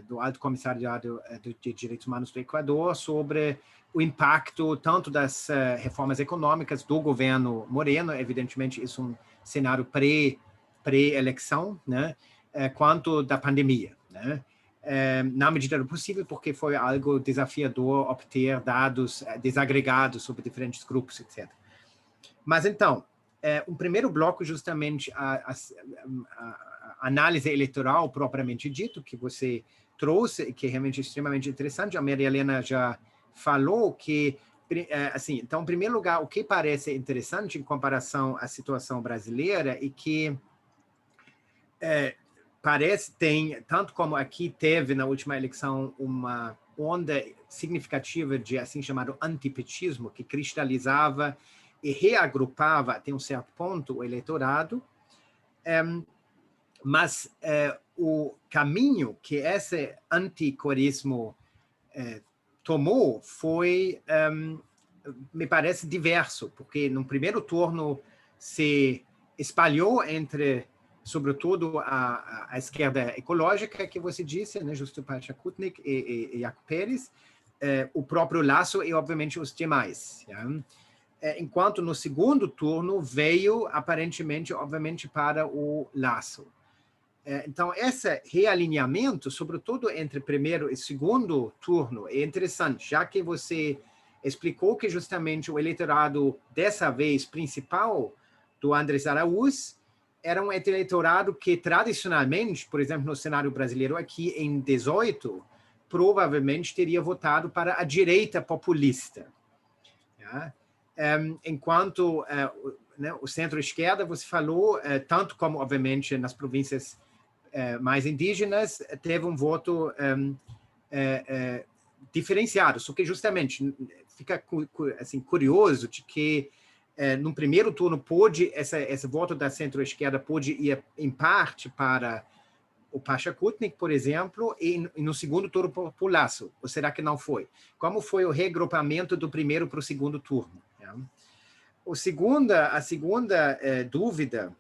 do Alto Comissariado de Direitos Humanos do Equador, sobre o impacto tanto das reformas econômicas do governo Moreno, evidentemente isso é um cenário pré-eleição, né, quanto da pandemia, né? Na medida do possível, porque foi algo desafiador obter dados desagregados sobre diferentes grupos, etc. Mas, então, um primeiro bloco, justamente, a análise eleitoral propriamente dito, que você trouxe, que é realmente extremamente interessante. A Maria Helena já falou que, assim, então, em primeiro lugar, o que parece interessante em comparação à situação brasileira e que parece tem, tanto como aqui teve na última eleição uma onda significativa de assim chamado antipetismo, que cristalizava e reagrupava até um certo ponto o eleitorado, mas o caminho que esse anticorismo tomou foi, me parece, diverso, porque no primeiro turno se espalhou entre, sobretudo, a esquerda ecológica, que você disse, né, Justo Pachacutnik e Jaco Pérez, o próprio Lasso e, obviamente, os demais. Ja? Enquanto no segundo turno veio, aparentemente, obviamente, para o Lasso. Então, esse realinhamento, sobretudo entre primeiro e segundo turno, é interessante, já que você explicou que justamente o eleitorado, dessa vez, principal do Andrés Araújo, era um eleitorado que, tradicionalmente, por exemplo, no cenário brasileiro aqui, em 18, provavelmente teria votado para a direita populista. Ja? Enquanto né, o centro-esquerda, você falou, tanto como, obviamente, nas províncias mais indígenas, teve um voto diferenciado, só que justamente fica assim, curioso de que no primeiro turno pôde, esse voto da centro-esquerda pôde ir em parte para o Pachacutnik, por exemplo, e no segundo turno para o Lasso, ou será que não foi? Como foi o regrupamento do primeiro para o segundo turno? A segunda dúvida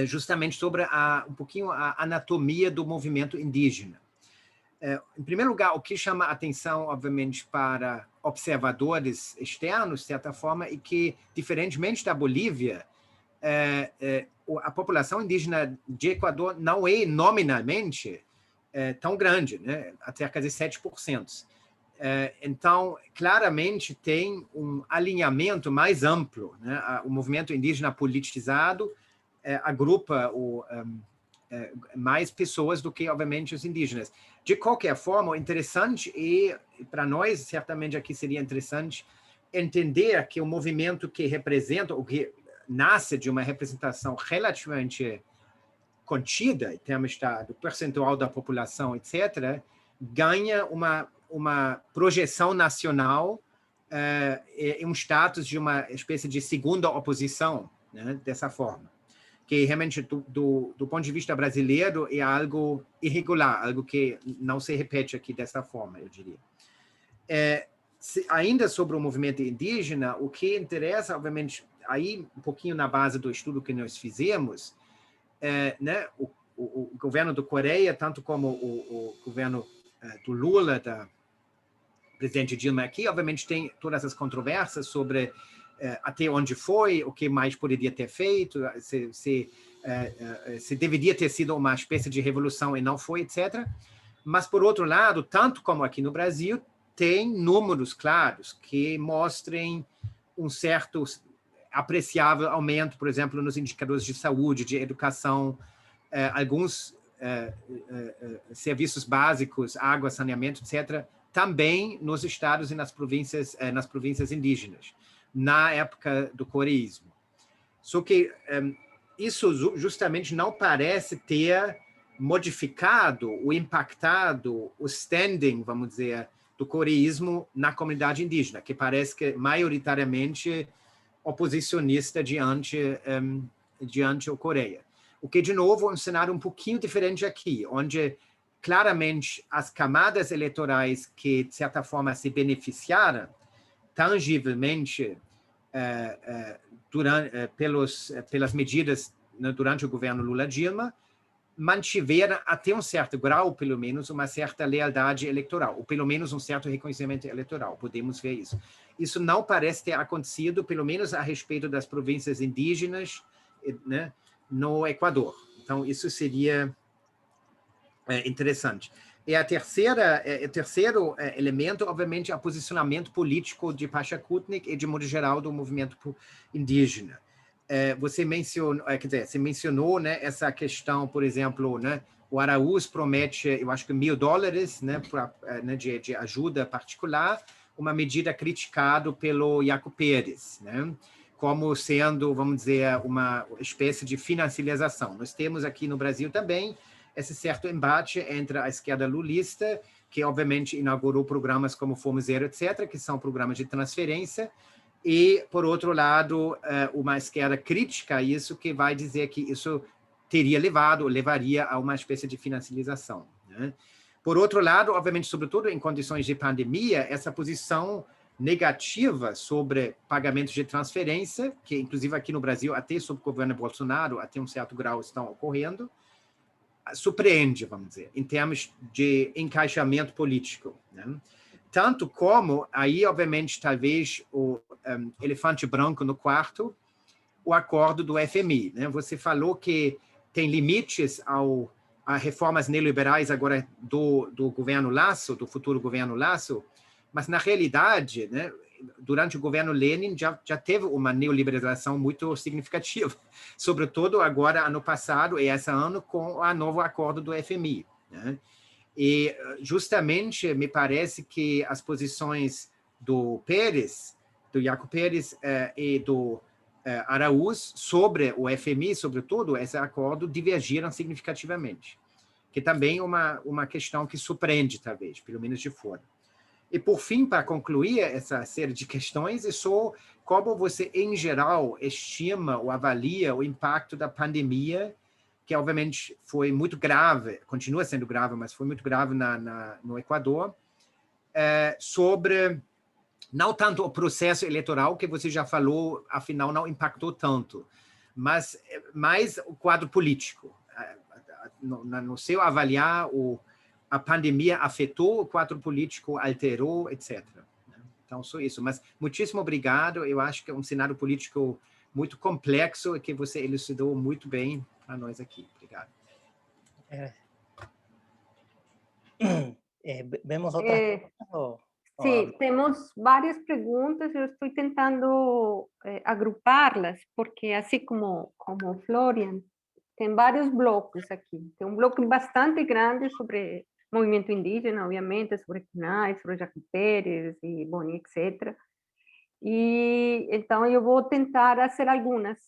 justamente sobre um pouquinho a anatomia do movimento indígena. Em primeiro lugar, o que chama a atenção, obviamente, para observadores externos, de certa forma, é que, diferentemente da Bolívia, a população indígena de Equador não é nominalmente tão grande, né? Cerca de 7%. Então, claramente, tem um alinhamento mais amplo, né? O movimento indígena politizado agrupa mais pessoas do que, obviamente, os indígenas. De qualquer forma, o interessante e para nós, certamente, aqui seria interessante entender que o movimento que representa, o que nasce de uma representação relativamente contida, em termos do percentual da população, etc., ganha uma projeção nacional e um status de uma espécie de segunda oposição, né, dessa forma. Que realmente, do ponto de vista brasileiro, é algo irregular, algo que não se repete aqui dessa forma, eu diria. Ainda sobre o movimento indígena, o que interessa, obviamente, aí um pouquinho na base do estudo que nós fizemos, né, o governo do Coreia, tanto como o governo do Lula, da presidente Dilma aqui, obviamente tem todas as controvérsias sobre até onde foi, o que mais poderia ter feito, se deveria ter sido uma espécie de revolução e não foi, etc. Mas, por outro lado, tanto como aqui no Brasil, tem números claros que mostrem um certo apreciável aumento, por exemplo, nos indicadores de saúde, de educação, alguns serviços básicos, água, saneamento, etc., também nos estados e nas províncias indígenas, na época do coreísmo. Só que isso justamente não parece ter modificado ou impactado o standing, vamos dizer, do coreísmo na comunidade indígena, que parece que maioritariamente oposicionista diante a Coreia. O que, de novo, é um cenário um pouquinho diferente aqui, onde claramente as camadas eleitorais que, de certa forma, se beneficiaram tangivelmente pelas medidas, né, durante o governo Lula-Dilma, mantiveram até um certo grau, pelo menos, uma certa lealdade eleitoral, ou pelo menos um certo reconhecimento eleitoral, podemos ver isso. Isso não parece ter acontecido, pelo menos a respeito das províncias indígenas, né, no Equador. Então, isso seria interessante. E o terceiro elemento, obviamente, é o posicionamento político de Pachacútec e, de modo geral, do movimento indígena. Você mencionou, né, essa questão, por exemplo, né, o Araúz promete, eu acho que $1.000, né, de ajuda particular, uma medida criticada pelo Iaco Pérez, né, como sendo, vamos dizer, uma espécie de financiarização. Nós temos aqui no Brasil também esse certo embate entre a esquerda lulista, que obviamente inaugurou programas como Fome Zero, etc., que são programas de transferência, e, por outro lado, uma esquerda crítica a isso, que vai dizer que isso levaria a uma espécie de financiarização, né? Por outro lado, obviamente, sobretudo em condições de pandemia, essa posição negativa sobre pagamentos de transferência, que inclusive aqui no Brasil, até sob o governo Bolsonaro, até um certo grau estão ocorrendo, surpreende, vamos dizer, em termos de encaixamento político, né? Tanto como, aí, obviamente, talvez o elefante branco no quarto, o acordo do FMI, né? Você falou que tem limites a reformas neoliberais agora do governo Lasso, do futuro governo Lasso, mas, na realidade, né, durante o governo Lenin já teve uma neoliberalização muito significativa, sobretudo agora, ano passado e esse ano, com o novo acordo do FMI, né? E, justamente, me parece que as posições do Iaco Pérez e do Araúz sobre o FMI, sobretudo, esse acordo, divergiram significativamente, que também é uma questão que surpreende, talvez, pelo menos de fora. E, por fim, para concluir essa série de questões, como você, em geral, estima ou avalia o impacto da pandemia, que, obviamente, foi muito grave, continua sendo grave, mas foi muito grave no Equador, sobre não tanto o processo eleitoral, que você já falou, afinal, não impactou tanto, mas mais o quadro político. No seu avaliar, a pandemia afetou o quadro político, alterou, etc. Então, só isso. Mas muitíssimo obrigado. Eu acho que é um cenário político muito complexo e que você elucidou muito bem para nós aqui. Obrigado. ¿Vemos otras preguntas? Sí, tenemos varias preguntas. Yo estoy tentando agruparlas, porque así como Florian, tem vários blocos aqui. Tem um bloco bastante grande sobre movimento indígena, obviamente, sobre CNAE, sobre Iaco Pérez e Boni, etc. E então eu vou tentar fazer algumas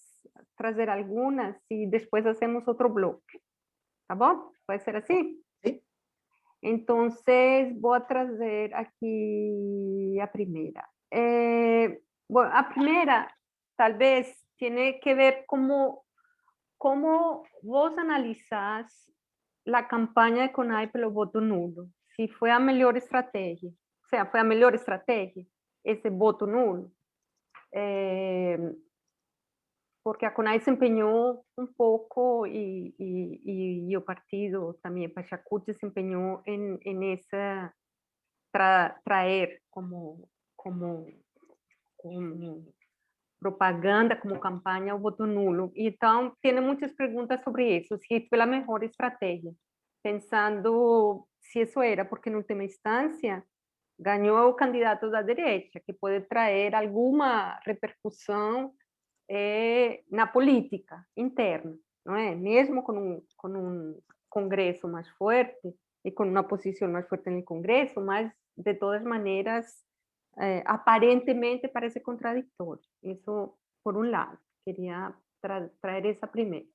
trazer algunas y después hacemos otro bloque. ¿Tá bom? ¿Puede ser así? Sí. Entonces voy a trazer aquí a primera. Bueno, a primera tal vez tiene que ver cómo vos analizás la campaña de CONAI pelo voto nulo. Si fue a melhor estratégia. O sea, fue a melhor estratégia esse voto nulo. Porque a CONAI se empeñó un poco y el partido también, Pachacuti, se empeñó en esa traer como propaganda, como campaña o voto nulo. Y entonces tiene muchas preguntas sobre eso, si fue la mejor estrategia, pensando si eso era, porque en última instancia ganhou o candidato da direita, que pode trazer alguma repercussão na política interna, não é? Mesmo com um congresso mais forte e com uma posição mais forte no congresso, mas de todas maneiras aparentemente parece contraditório. Isso por um lado, queria trazer essa primeira.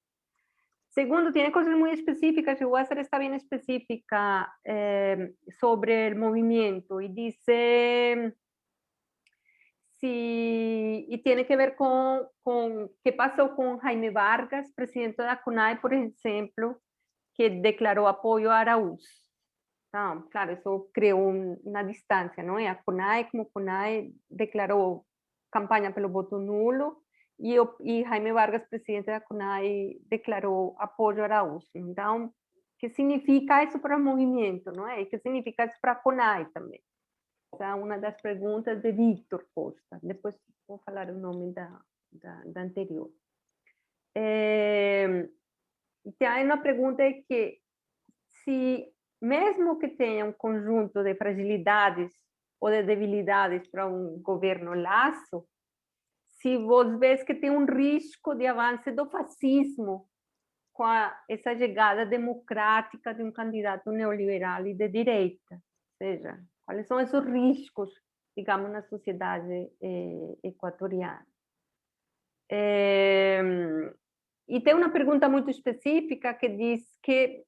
Segundo, tiene cosas muy específicas, y voy a hacer esta bien específica sobre el movimiento, y dice, y tiene que ver con qué pasó con Jaime Vargas, presidente de la CONAI, por ejemplo, que declaró apoyo a Araúz. No, claro, eso creó una distancia, ¿no? Y a CONAI, como CONAI declaró campaña pelo voto nulo, y Jaime Vargas, presidente da CONAI, declarou apoio a Araújo. Então, o que significa isso para o movimento, não é? E o que significa isso para a CONAI também? Essa é uma das perguntas de Víctor Costa. Depois vou falar o nome da anterior. E tem uma pergunta que, se mesmo que tenha um conjunto de fragilidades ou de debilidades para um governo laço, se vos vês que tem um risco de avanço do fascismo com essa chegada democrática de um candidato neoliberal e de direita. Ou seja, quais são esses riscos, digamos, na sociedade equatoriana. E tem uma pergunta muito específica que diz que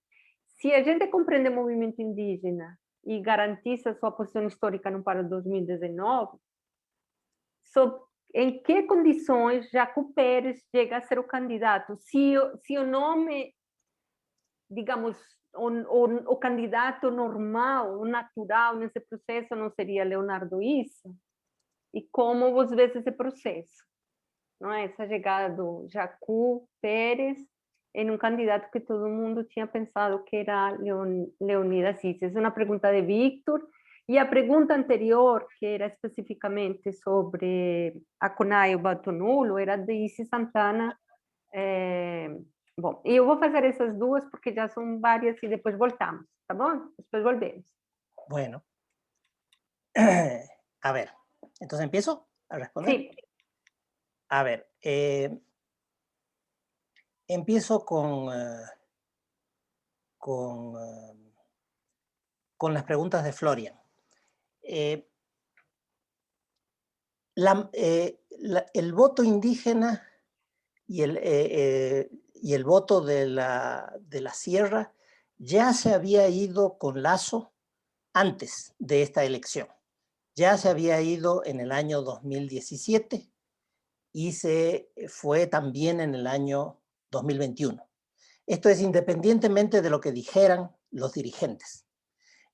se a gente compreende o movimento indígena e garantiza sua posição histórica no para 2019, em que condições Jaco Pérez chega a ser o candidato? Se o nome, digamos, o candidato normal, o natural nesse processo não seria Leonardo Issa? E como você vê esse processo? Não é? Essa chegada do Jaco Pérez em um candidato que todo mundo tinha pensado que era Leonidas Issa. Essa é uma pergunta de Víctor. E a pergunta anterior, que era especificamente sobre a CONAI e o voto nulo, era de Isis Santana. Bom, e eu vou fazer essas duas porque já são várias e depois voltamos, tá bom? Depois volvemos. Bueno. A ver, entonces empiezo a responder. Sí. A ver, empiezo con las preguntas de Florian. El voto indígena y el voto de la sierra ya se había ido con Lasso antes de esta elección. Ya se había ido en el año 2017 y se fue también en el año 2021. Esto es independientemente de lo que dijeran los dirigentes.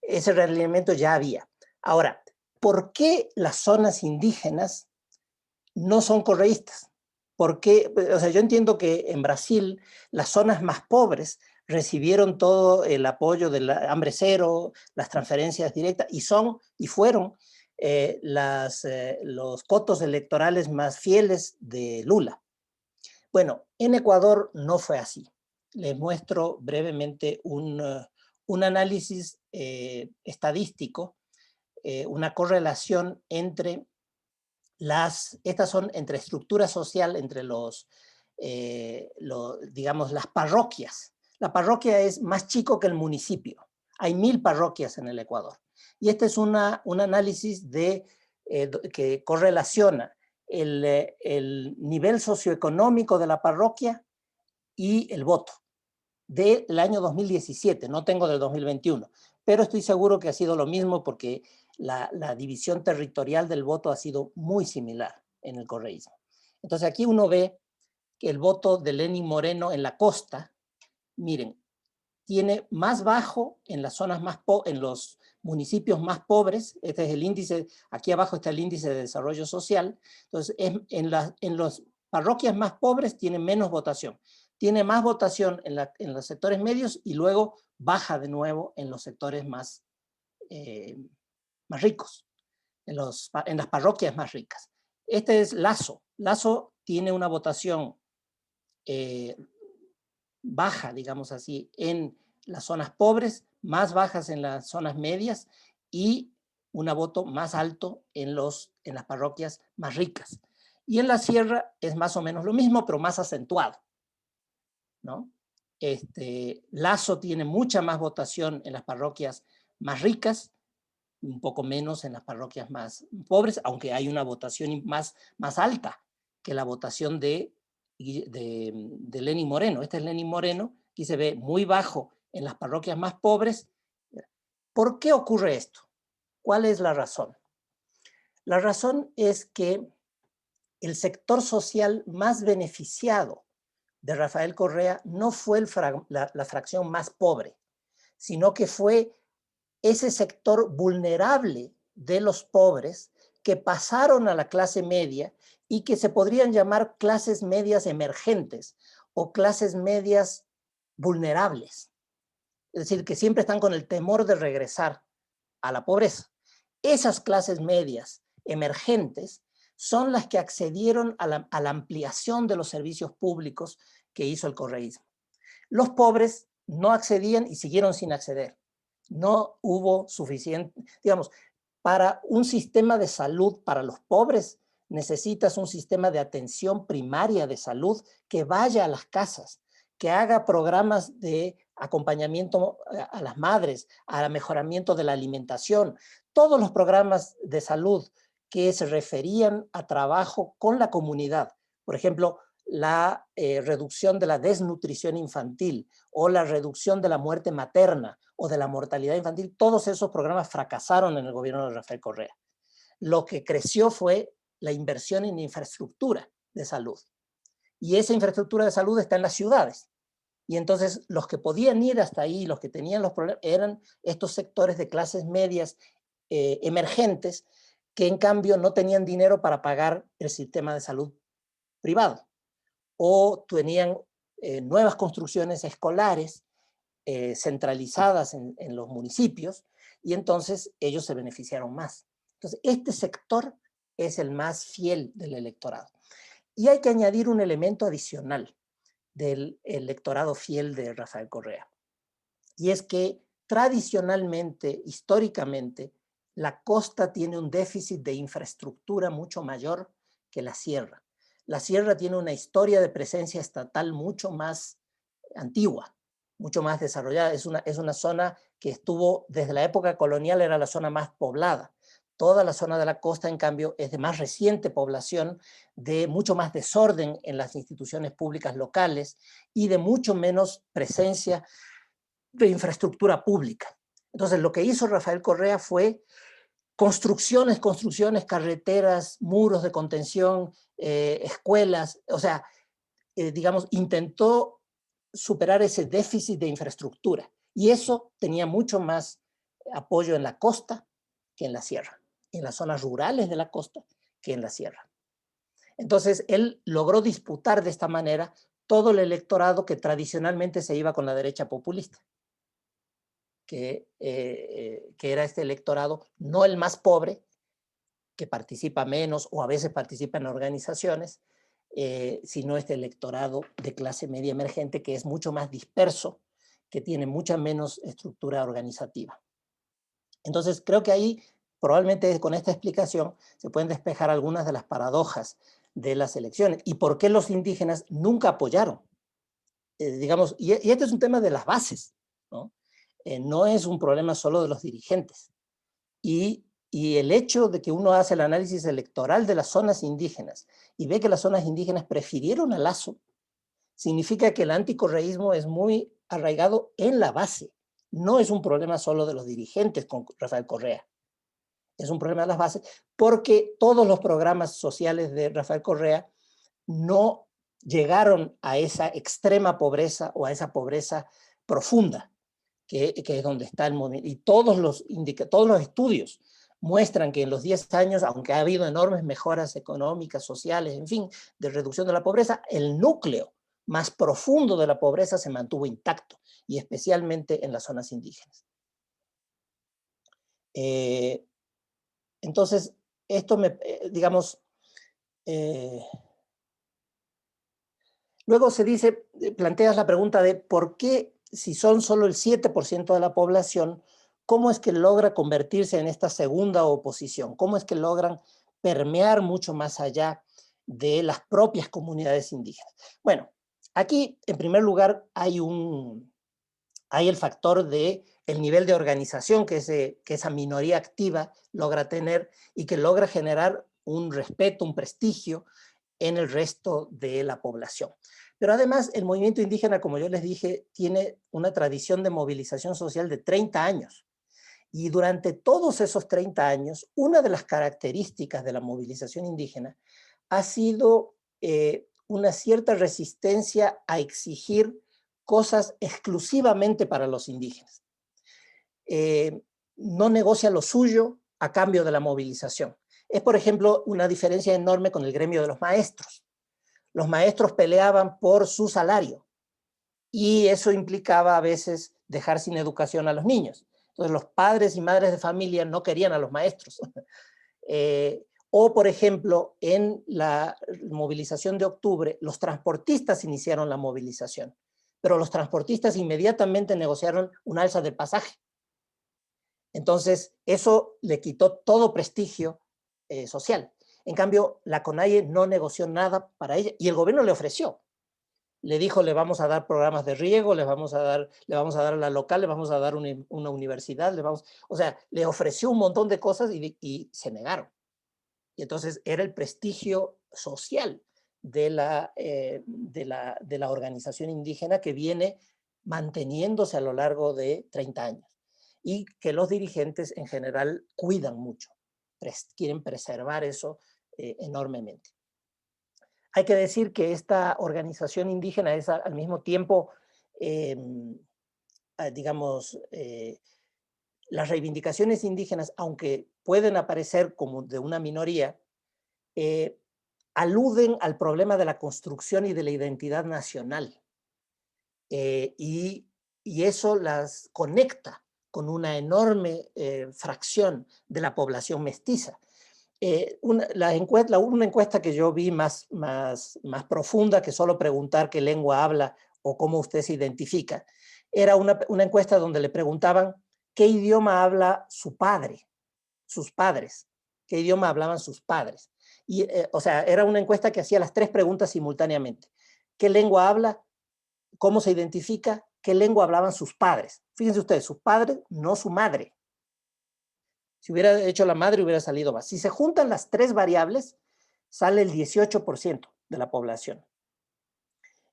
Ese realineamiento ya había. Ahora, ¿por qué las zonas indígenas no son correístas? Porque, o sea, yo entiendo que en Brasil las zonas más pobres recibieron todo el apoyo del hambre cero, las transferencias directas, y fueron los cotos electorales más fieles de Lula. Bueno, en Ecuador no fue así. Les muestro brevemente un análisis estadístico, una correlación entre estas son entre estructura social, entre digamos, las parroquias. La parroquia es más chico que el municipio. Hay 1000 parroquias en el Ecuador. Y este es un análisis que correlaciona el nivel socioeconómico de la parroquia y el voto del año 2017, no tengo del 2021, pero estoy seguro que ha sido lo mismo porque la división territorial del voto ha sido muy similar en el correísmo. Entonces aquí uno ve que el voto de Lenín Moreno en la costa, miren, tiene más bajo en las zonas en los municipios más pobres. Este es el índice, aquí abajo está el índice de desarrollo social. Entonces, en las parroquias más pobres tiene menos votación. Tiene más votación en los sectores medios y luego baja de nuevo en los sectores más ricos, en las parroquias más ricas. Este es Lazo. Lazo tiene una votación baja, digamos así, en las zonas pobres, más bajas en las zonas medias y un voto más alto en las parroquias más ricas. Y en la sierra es más o menos lo mismo, pero más acentuado, ¿no? Lazo tiene mucha más votación en las parroquias más ricas, un poco menos en las parroquias más pobres, aunque hay una votación más alta que la votación de Lenín Moreno. Este es Lenín Moreno, aquí se ve muy bajo en las parroquias más pobres. ¿Por qué ocurre esto? ¿Cuál es la razón? La razón es que el sector social más beneficiado de Rafael Correa no fue la fracción más pobre, sino que fue ese sector vulnerable de los pobres que pasaron a la clase media y que se podrían llamar clases medias emergentes o clases medias vulnerables. Es decir, que siempre están con el temor de regresar a la pobreza. Esas clases medias emergentes son las que accedieron a la ampliación de los servicios públicos que hizo el correísmo. Los pobres no accedían y siguieron sin acceder. No hubo suficiente, digamos, para un sistema de salud para los pobres necesitas un sistema de atención primaria de salud que vaya a las casas, que haga programas de acompañamiento a las madres, al mejoramiento de la alimentación, todos los programas de salud que se referían a trabajo con la comunidad. Por ejemplo, la reducción de la desnutrición infantil o la reducción de la muerte materna o de la mortalidad infantil, todos esos programas fracasaron en el gobierno de Rafael Correa. Lo que creció fue la inversión en infraestructura de salud. Y esa infraestructura de salud está en las ciudades. Y entonces los que podían ir hasta ahí, los que tenían los problemas, eran estos sectores de clases medias emergentes que en cambio no tenían dinero para pagar el sistema de salud privado. O tenían nuevas construcciones escolares centralizadas en los municipios, y entonces ellos se beneficiaron más. Entonces, este sector es el más fiel del electorado. Y hay que añadir un elemento adicional del electorado fiel de Rafael Correa, y es que tradicionalmente, históricamente, la costa tiene un déficit de infraestructura mucho mayor que la sierra. La sierra tiene una historia de presencia estatal mucho más antigua, mucho más desarrollada. Es una zona que estuvo desde la época colonial, era la zona más poblada. Toda la zona de la costa, en cambio, es de más reciente población, de mucho más desorden en las instituciones públicas locales y de mucho menos presencia de infraestructura pública. Entonces, lo que hizo Rafael Correa fue construcciones, carreteras, muros de contención, escuelas, o sea, digamos, intentó superar ese déficit de infraestructura, y eso tenía mucho más apoyo en la costa que en la sierra, en las zonas rurales de la costa que en la sierra. Entonces, él logró disputar de esta manera todo el electorado que tradicionalmente se iba con la derecha populista, que era este electorado, no el más pobre, que participa menos o a veces participa en organizaciones, sino este electorado de clase media emergente que es mucho más disperso, que tiene mucha menos estructura organizativa. Entonces, creo que ahí, probablemente con esta explicación, se pueden despejar algunas de las paradojas de las elecciones. ¿Y por qué los indígenas nunca apoyaron? Digamos, y este es un tema de las bases, ¿no? No es un problema solo de los dirigentes. Y Y el hecho de que uno hace el análisis electoral de las zonas indígenas y ve que las zonas indígenas prefirieron a Lasso, significa que el anticorreísmo es muy arraigado en la base. No es un problema solo de los dirigentes con Rafael Correa. Es un problema de las bases, porque todos los programas sociales de Rafael Correa no llegaron a esa extrema pobreza o a esa pobreza profunda, que es donde está el movimiento. Y todos los estudios muestran que en los 10 años, aunque ha habido enormes mejoras económicas, sociales, en fin, de reducción de la pobreza, el núcleo más profundo de la pobreza se mantuvo intacto, y especialmente en las zonas indígenas. Entonces, esto digamos, luego se dice, planteas la pregunta de por qué, si son solo el 7% de la población, ¿cómo es que logra convertirse en esta segunda oposición? ¿Cómo es que logran permear mucho más allá de las propias comunidades indígenas? Bueno, aquí, en primer lugar, hay el factor de el nivel de organización que esa minoría activa logra tener y que logra generar un respeto, un prestigio en el resto de la población. Pero además el movimiento indígena, como yo les dije, tiene una tradición de movilización social de 30 años. Y durante todos esos 30 años, una de las características de la movilización indígena ha sido una cierta resistencia a exigir cosas exclusivamente para los indígenas. No negocia lo suyo a cambio de la movilización. Es, por ejemplo, una diferencia enorme con el gremio de los maestros. Los maestros peleaban por su salario y eso implicaba a veces dejar sin educación a los niños. Entonces los padres y madres de familia no querían a los maestros. O, por ejemplo, en la movilización de octubre, los transportistas iniciaron la movilización, pero los transportistas inmediatamente negociaron un alza del pasaje. Entonces, eso le quitó todo prestigio social. En cambio, la CONAIE no negoció nada para ella y el gobierno le ofreció. Le dijo, le vamos a dar programas de riego, le vamos a dar a la local, le vamos a dar una universidad, o sea, le ofreció un montón de cosas y se negaron. Y entonces era el prestigio social de la organización indígena que viene manteniéndose a lo largo de 30 años y que los dirigentes en general cuidan mucho, quieren preservar eso enormemente. Hay que decir que esta organización indígena es al mismo tiempo, digamos, las reivindicaciones indígenas, aunque pueden aparecer como de una minoría, aluden al problema de la construcción y de la identidad nacional. Y eso las conecta con una enorme fracción de la población mestiza. Una encuesta que yo vi más profunda que solo preguntar qué lengua habla o cómo usted se identifica, era una encuesta donde le preguntaban qué idioma habla su padre, sus padres, qué idioma hablaban sus padres. Y, o sea, era una encuesta que hacía las 3 preguntas simultáneamente. ¿Qué lengua habla? ¿Cómo se identifica? ¿Qué lengua hablaban sus padres? Fíjense ustedes, sus padres, no su madre. Si hubiera hecho la madre, hubiera salido más. Si se juntan las 3 variables, sale el 18% de la población.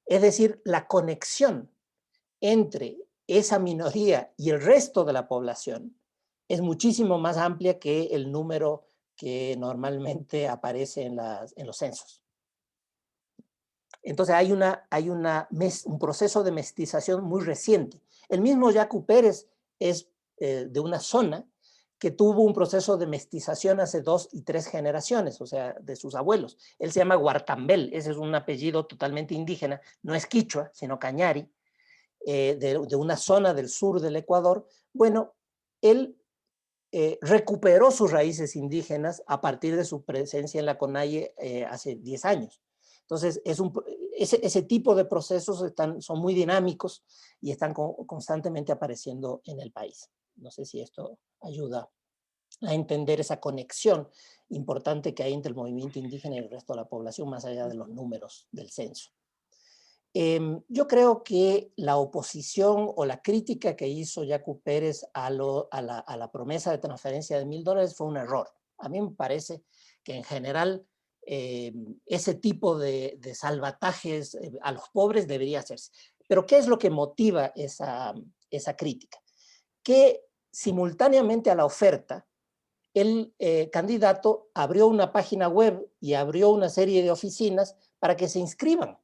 Es decir, la conexión entre esa minoría y el resto de la población es muchísimo más amplia que el número que normalmente aparece en los censos. Entonces hay un proceso de mestización muy reciente. El mismo Yacu Pérez es de una zona que tuvo un proceso de mestización hace 2 y 3 generaciones, o sea, de sus abuelos. Él se llama Guartambel, ese es un apellido totalmente indígena, no es quichua, sino cañari, de una zona del sur del Ecuador. Bueno, él recuperó sus raíces indígenas a partir de su presencia en la CONAIE hace 10 años. Entonces, ese tipo de procesos son muy dinámicos y están constantemente apareciendo en el país. No sé si esto ayuda a entender esa conexión importante que hay entre el movimiento indígena y el resto de la población, más allá de los números del censo. Yo creo que la oposición o la crítica que hizo Yacu Pérez a la promesa de transferencia de $1000 fue un error. A mí me parece que en general ese tipo de salvatajes a los pobres debería hacerse. Pero ¿qué es lo que motiva esa crítica? Que simultáneamente a la oferta, el candidato abrió una página web y abrió una serie de oficinas para que se inscriban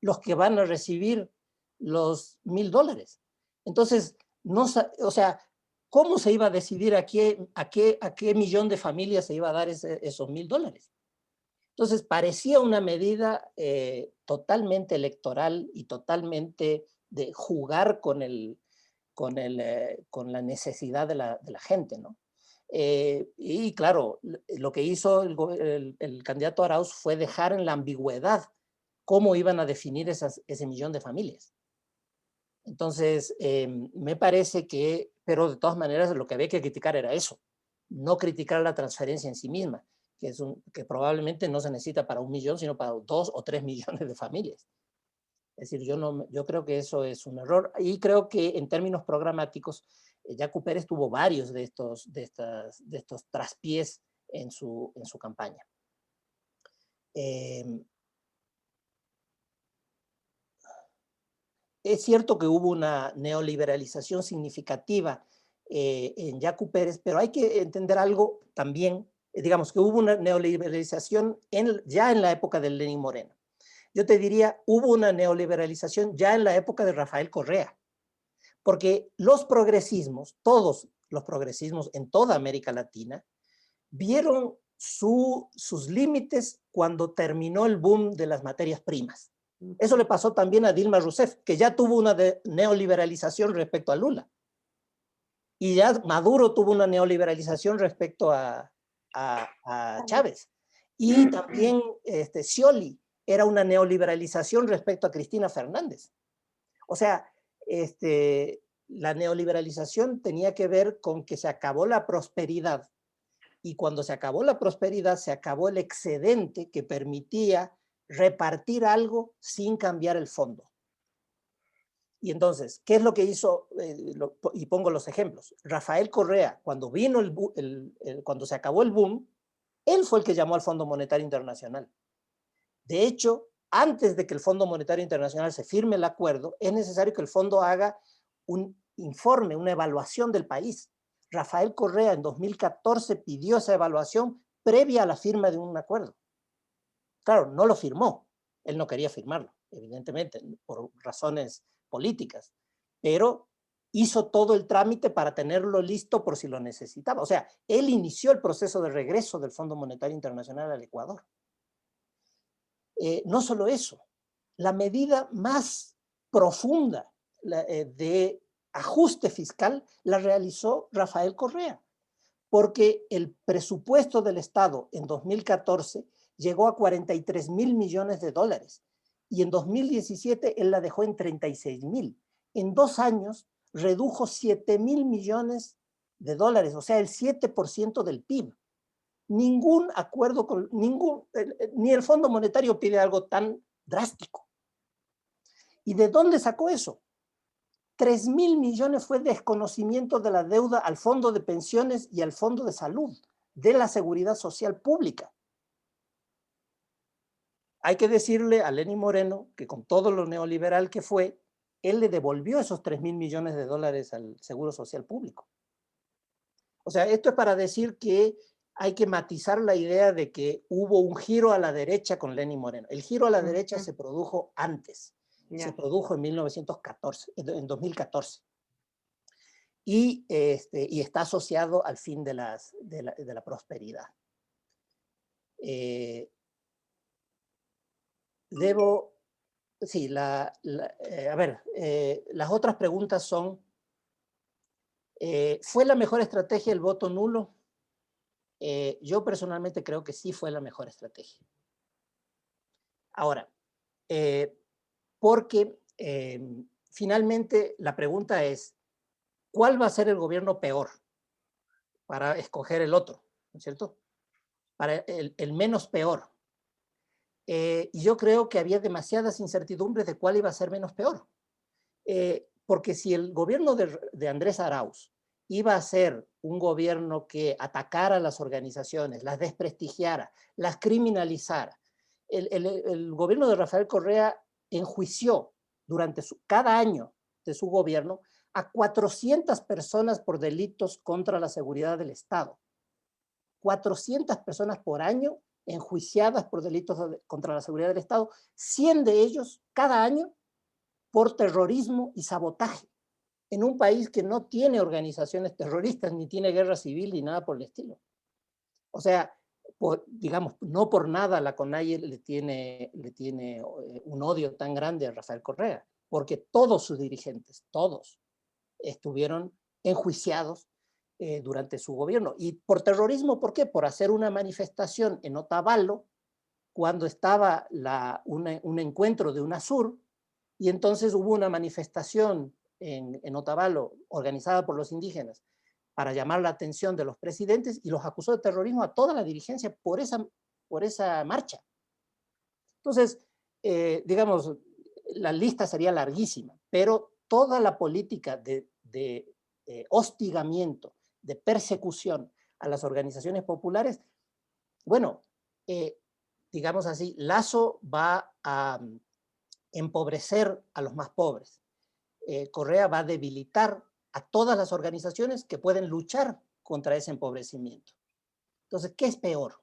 los que van a recibir los $1000. Entonces, no, o sea, ¿cómo se iba a decidir a qué millón de familias se iba a dar esos $1000? Entonces, parecía una medida totalmente electoral y totalmente de jugar con la necesidad de la gente, ¿no? Y claro, lo que hizo el candidato Arauz fue dejar en la ambigüedad cómo iban a definir ese millón de familias. Entonces, me parece que, pero de todas maneras lo que había que criticar era eso, no criticar la transferencia en sí misma, que probablemente no se necesita para 1 millón, sino para 2 o 3 millones de familias. Es decir, yo creo que eso es un error, y creo que en términos programáticos, Yacu Pérez tuvo varios de estos traspiés en su campaña. Es cierto que hubo una neoliberalización significativa en Yacu Pérez, pero hay que entender algo también, digamos que hubo una neoliberalización ya en la época de Lenín Moreno. Yo te diría, hubo una neoliberalización ya en la época de Rafael Correa, porque los progresismos, todos los progresismos en toda América Latina, vieron sus límites cuando terminó el boom de las materias primas. Eso le pasó también a Dilma Rousseff, que ya tuvo una neoliberalización respecto a Lula. Y ya Maduro tuvo una neoliberalización respecto a Chávez. Y también Scioli era una neoliberalización respecto a Cristina Fernández. O sea, la neoliberalización tenía que ver con que se acabó la prosperidad, y cuando se acabó la prosperidad, se acabó el excedente que permitía repartir algo sin cambiar el fondo. Y entonces, ¿qué es lo que hizo? Y pongo los ejemplos. Rafael Correa, cuando vino cuando se acabó el boom, él fue el que llamó al Fondo Monetario Internacional. De hecho, antes de que el Fondo Monetario Internacional se firme el acuerdo, es necesario que el fondo haga un informe, una evaluación del país. Rafael Correa en 2014 pidió esa evaluación previa a la firma de un acuerdo. Claro, no lo firmó. Él no quería firmarlo, evidentemente, por razones políticas, pero hizo todo el trámite para tenerlo listo por si lo necesitaba. O sea, él inició el proceso de regreso del Fondo Monetario Internacional al Ecuador. No solo eso, la medida más profunda de ajuste fiscal la realizó Rafael Correa, porque el presupuesto del Estado en 2014 llegó a 43,000 millones de dólares y en 2017 él la dejó en 36,000. En 2 años redujo 7,000 millones de dólares, o sea, el 7% del PIB. Ningún acuerdo, ni el Fondo Monetario pide algo tan drástico. ¿Y de dónde sacó eso? 3,000 millones fue desconocimiento de la deuda al Fondo de Pensiones y al Fondo de Salud, de la Seguridad Social Pública. Hay que decirle a Lenín Moreno que con todo lo neoliberal que fue, él le devolvió esos 3,000 millones de dólares al Seguro Social Público. O sea, esto es para decir que hay que matizar la idea de que hubo un giro a la derecha con Lenín Moreno. El giro a la derecha se produjo antes. Se produjo en 2014. Y está asociado al fin de la prosperidad. Las otras preguntas son, ¿fue la mejor estrategia el voto nulo? Yo personalmente creo que sí fue la mejor estrategia. Ahora, porque finalmente la pregunta es, ¿cuál va a ser el gobierno peor para escoger el otro? ¿No es cierto? Para el menos peor. Y yo creo que había demasiadas incertidumbres de cuál iba a ser menos peor. Porque si el gobierno de Andrés Arauz iba a ser un gobierno que atacara a las organizaciones, las desprestigiara, las criminalizara, el gobierno de Rafael Correa enjuició durante cada año de su gobierno a 400 personas por delitos contra la seguridad del Estado. 400 personas por año enjuiciadas por delitos contra la seguridad del Estado, 100 de ellos cada año por terrorismo y sabotaje, en un país que no tiene organizaciones terroristas, ni tiene guerra civil, ni nada por el estilo. O sea, digamos, no por nada la CONAIE le tiene un odio tan grande a Rafael Correa, porque todos sus dirigentes, todos, estuvieron enjuiciados durante su gobierno. Y por terrorismo, ¿por qué? Por hacer una manifestación en Otavalo, cuando estaba un encuentro de UNASUR, y entonces hubo una manifestación en Otavalo organizada por los indígenas para llamar la atención de los presidentes, y los acusó de terrorismo a toda la dirigencia por esa marcha. Entonces, digamos, la lista sería larguísima, pero toda la política de hostigamiento, de persecución a las organizaciones populares, bueno, digamos así, Lasso va a empobrecer a los más pobres. Correa va a debilitar a todas las organizaciones que pueden luchar contra ese empobrecimiento. Entonces, ¿qué es peor?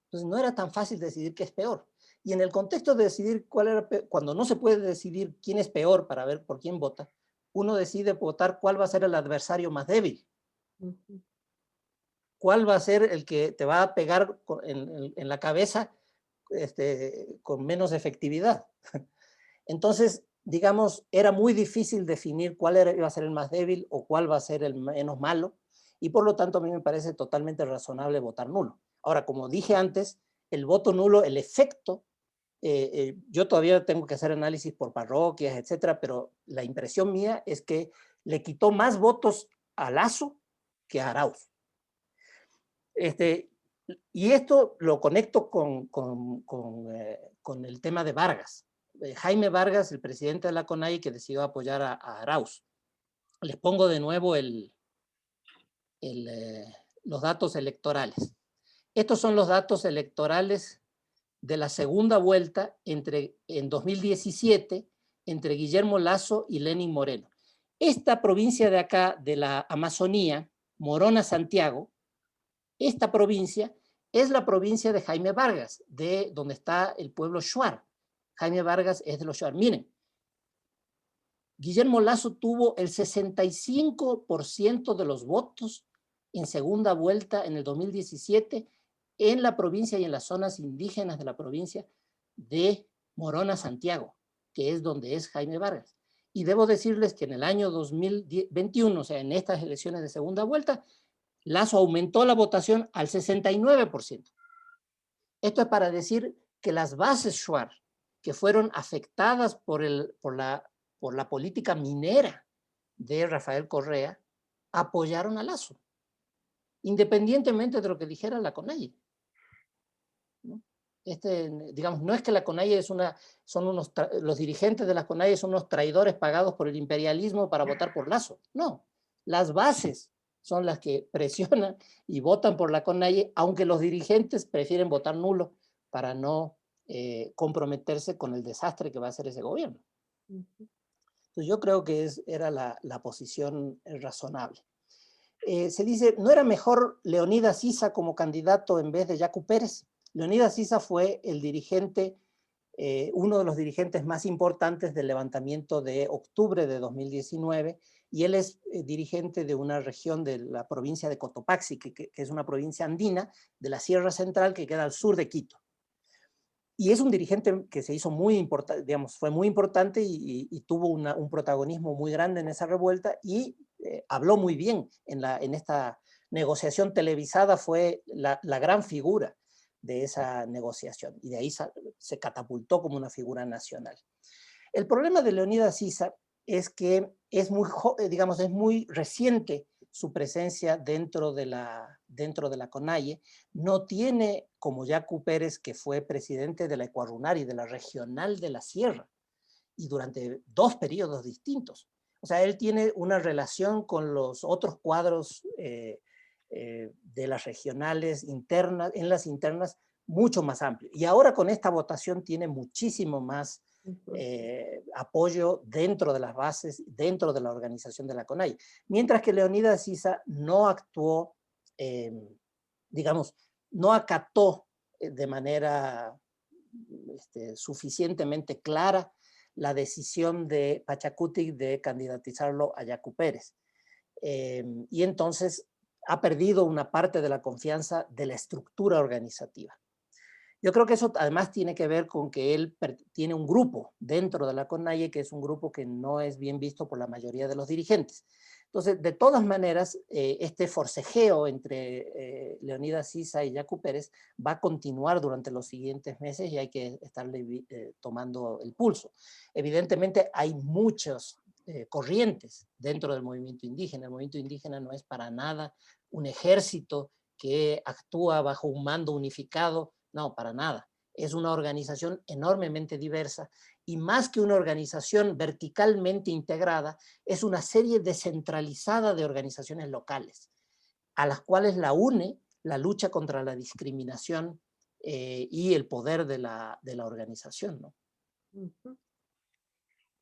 Entonces, no era tan fácil decidir qué es peor. Y en el contexto de decidir cuál era peor, cuando no se puede decidir quién es peor para ver por quién vota, uno decide votar cuál va a ser el adversario más débil. ¿Cuál va a ser el que te va a pegar en la cabeza con menos efectividad? Entonces, digamos, era muy difícil definir cuál iba a ser el más débil o cuál va a ser el menos malo, y por lo tanto a mí me parece totalmente razonable votar nulo. Ahora, como dije antes, el voto nulo, el efecto, yo todavía tengo que hacer análisis por parroquias, etcétera, pero la impresión mía es que le quitó más votos a Lasso que a Arauz. Y esto lo conecto con el tema de Vargas. Jaime Vargas, el presidente de la CONAIE, que decidió apoyar a Arauz. Les pongo de nuevo los datos electorales. Estos son los datos electorales de la segunda vuelta en 2017 entre Guillermo Lasso y Lenín Moreno. Esta provincia de acá, de la Amazonía, Morona, Santiago, esta provincia es la provincia de Jaime Vargas, de donde está el pueblo Shuar. Jaime Vargas es de los Shuar. Miren, Guillermo Lasso tuvo el 65% de los votos en segunda vuelta en el 2017 en la provincia y en las zonas indígenas de la provincia de Morona, Santiago, que es donde es Jaime Vargas. Y debo decirles que en el año 2021, o sea, en estas elecciones de segunda vuelta, Lasso aumentó la votación al 69%. Esto es para decir que las bases Shuar, que fueron afectadas por la política minera de Rafael Correa, apoyaron a Lasso, independientemente de lo que dijera la CONAIE. ¿No? Digamos, no es que la CONAIE los dirigentes de la CONAIE son unos traidores pagados por el imperialismo para votar por Lasso. No, las bases son las que presionan y votan por la CONAIE, aunque los dirigentes prefieren votar nulo para no comprometerse con el desastre que va a hacer ese gobierno. Entonces yo creo que era la posición razonable. Se dice, ¿no era mejor Leonidas Issa como candidato en vez de Yacu Pérez? Leonidas Issa fue el dirigente, uno de los dirigentes más importantes del levantamiento de octubre de 2019, y él es dirigente de una región de la provincia de Cotopaxi, que es una provincia andina de la Sierra Central que queda al sur de Quito. Y es un dirigente que se hizo muy importante, digamos, fue muy importante y tuvo un protagonismo muy grande en esa revuelta, y habló muy bien en esta negociación televisada, fue la gran figura de esa negociación, y de ahí se catapultó como una figura nacional. El problema de Leonidas Issa es que es muy reciente su presencia dentro de la dentro de la CONAIE, no tiene como Yacu Pérez, que fue presidente de la Ecuarunar y de la Regional de la Sierra, y durante 2 periodos distintos. O sea, él tiene una relación con los otros cuadros de las regionales internas, en las internas, mucho más amplio. Y ahora con esta votación tiene muchísimo más apoyo dentro de las bases, dentro de la organización de la CONAIE. Mientras que Leonidas Sisa no actuó, digamos, no acató de manera suficientemente clara la decisión de Pachacuti de candidatizarlo a Yacu Pérez. Y entonces ha perdido una parte de la confianza de la estructura organizativa. Yo creo que eso además tiene que ver con que él tiene un grupo dentro de la CONAIE que es un grupo que no es bien visto por la mayoría de los dirigentes. Entonces, de todas maneras, este forcejeo entre Leonidas Sisa y Yacu Pérez va a continuar durante los siguientes meses y hay que estarle tomando el pulso. Evidentemente, hay muchas corrientes dentro del movimiento indígena. El movimiento indígena no es para nada un ejército que actúa bajo un mando unificado. No, para nada. Es una organización enormemente diversa y más que una organización verticalmente integrada, es una serie descentralizada de organizaciones locales, a las cuales la une la lucha contra la discriminación y el poder de la organización, ¿no?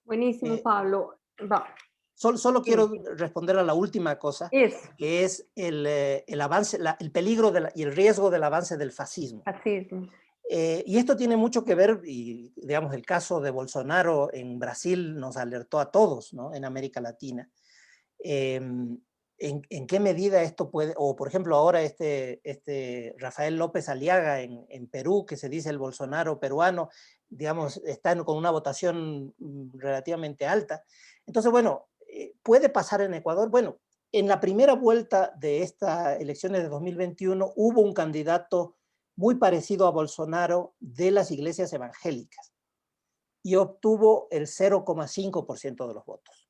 Buenísimo, Pablo. Va. Solo quiero responder a la última cosa, que es el avance, el peligro y el riesgo del avance del fascismo. Fascismo. Y esto tiene mucho que ver, y digamos, el caso de Bolsonaro en Brasil nos alertó a todos, ¿no? En América Latina. ¿En qué medida esto puede, o por ejemplo ahora Rafael López Aliaga en Perú, que se dice el Bolsonaro peruano, digamos, está con una votación relativamente alta. Entonces, bueno, ¿puede pasar en Ecuador? Bueno, en la primera vuelta de estas elecciones de 2021 hubo un candidato muy parecido a Bolsonaro de las iglesias evangélicas y obtuvo el 0,5% de los votos.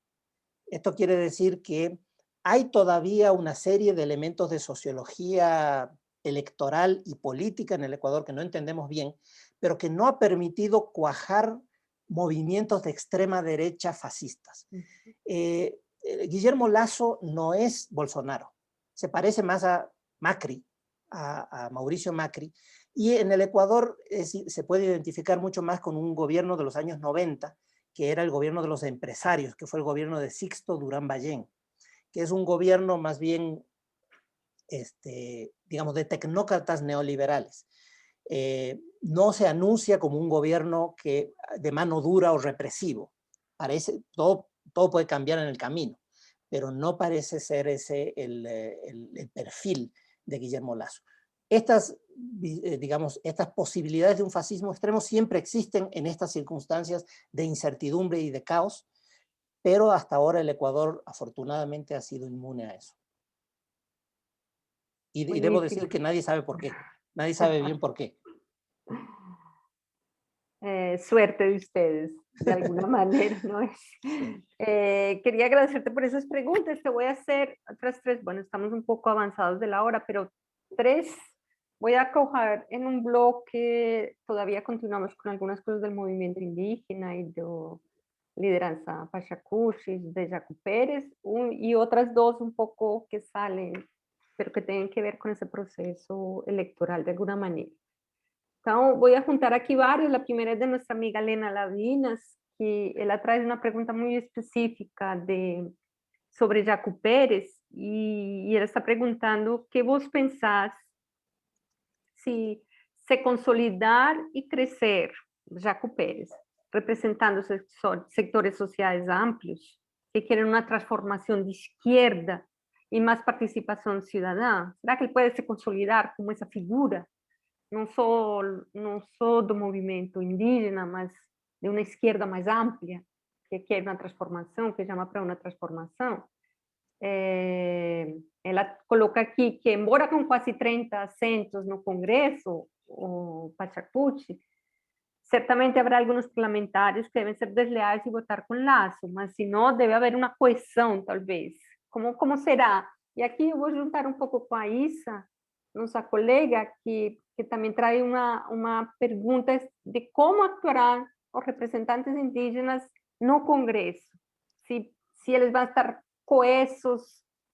Esto quiere decir que hay todavía una serie de elementos de sociología electoral y política en el Ecuador que no entendemos bien, pero que no ha permitido cuajar movimientos de extrema derecha fascistas. Guillermo Lasso no es Bolsonaro, se parece más a Macri, a Mauricio Macri, y en el Ecuador se puede identificar mucho más con un gobierno de los años 90, que era el gobierno de los empresarios, que fue el gobierno de Sixto Durán Ballén, que es un gobierno más bien, digamos, de tecnócratas neoliberales. No se anuncia como un gobierno de mano dura o represivo. Parece, todo puede cambiar en el camino, pero no parece ser ese el perfil de Guillermo Lasso. Digamos, estas posibilidades de un fascismo extremo siempre existen en estas circunstancias de incertidumbre y de caos, pero hasta ahora el Ecuador afortunadamente ha sido inmune a eso. Y debo decir que nadie sabe por qué, nadie sabe bien por qué. Suerte de ustedes, de alguna manera, ¿no es? Quería agradecerte por esas preguntas. Te voy a hacer otras 3. Bueno, estamos un poco avanzados de la hora, pero 3 voy a coger en un bloque. Todavía continuamos con algunas cosas del movimiento indígena y de lideranza Pachacuti, de Yacu Pérez, y otras 2 un poco que salen, pero que tienen que ver con ese proceso electoral de alguna manera. Então, voy a juntar aquí varios. La primera es de nuestra amiga Lena Lavinas, que ella trae una pregunta muy específica sobre Yacu Pérez, y ella está preguntando qué vos pensás si se consolidar y crecer Yacu Pérez, representando sectores sociales amplios que quieren una transformación de izquierda y más participación ciudadana. ¿Será que él puede se consolidar como esa figura? Não só do movimento indígena, mas de uma esquerda mais ampla, que quer uma transformação, que chama para uma transformação. Ela coloca aqui que, embora com quase 30 assentos no Congresso, o Pachacuti, certamente haverá alguns parlamentares que devem ser desleais e votar com Lasso, mas se não, deve haver uma coesão, talvez. Como será E aqui eu vou juntar um pouco com a Issa, nossa colega, que também traz uma pergunta de como actuarão os representantes indígenas no Congresso. Se eles vão estar coesos,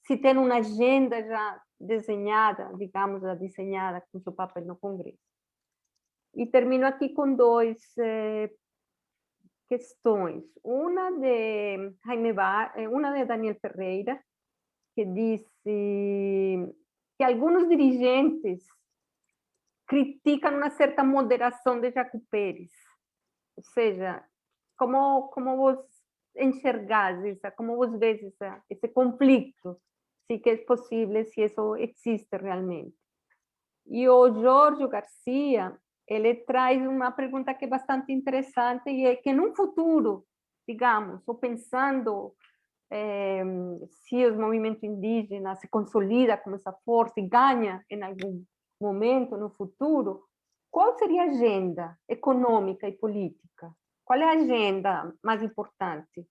se tem uma agenda já desenhada, digamos, já desenhada com seu papel no Congresso. E termino aqui com duas questões. Uma de Daniel Ferreira, que disse que alguns dirigentes criticam uma certa moderação de Jaco Pérez. Ou seja, como vos enxergais isso? Como vos vês esse conflito? Se que é possível, se isso existe realmente. E o Jorge Garcia, ele traz uma pergunta que é bastante interessante, e é que no futuro, digamos, ou pensando se os movimentos indígenas se consolida como essa força e ganha em algum momento no futuro, qual seria a agenda econômica e política? Qual é a agenda mais importante?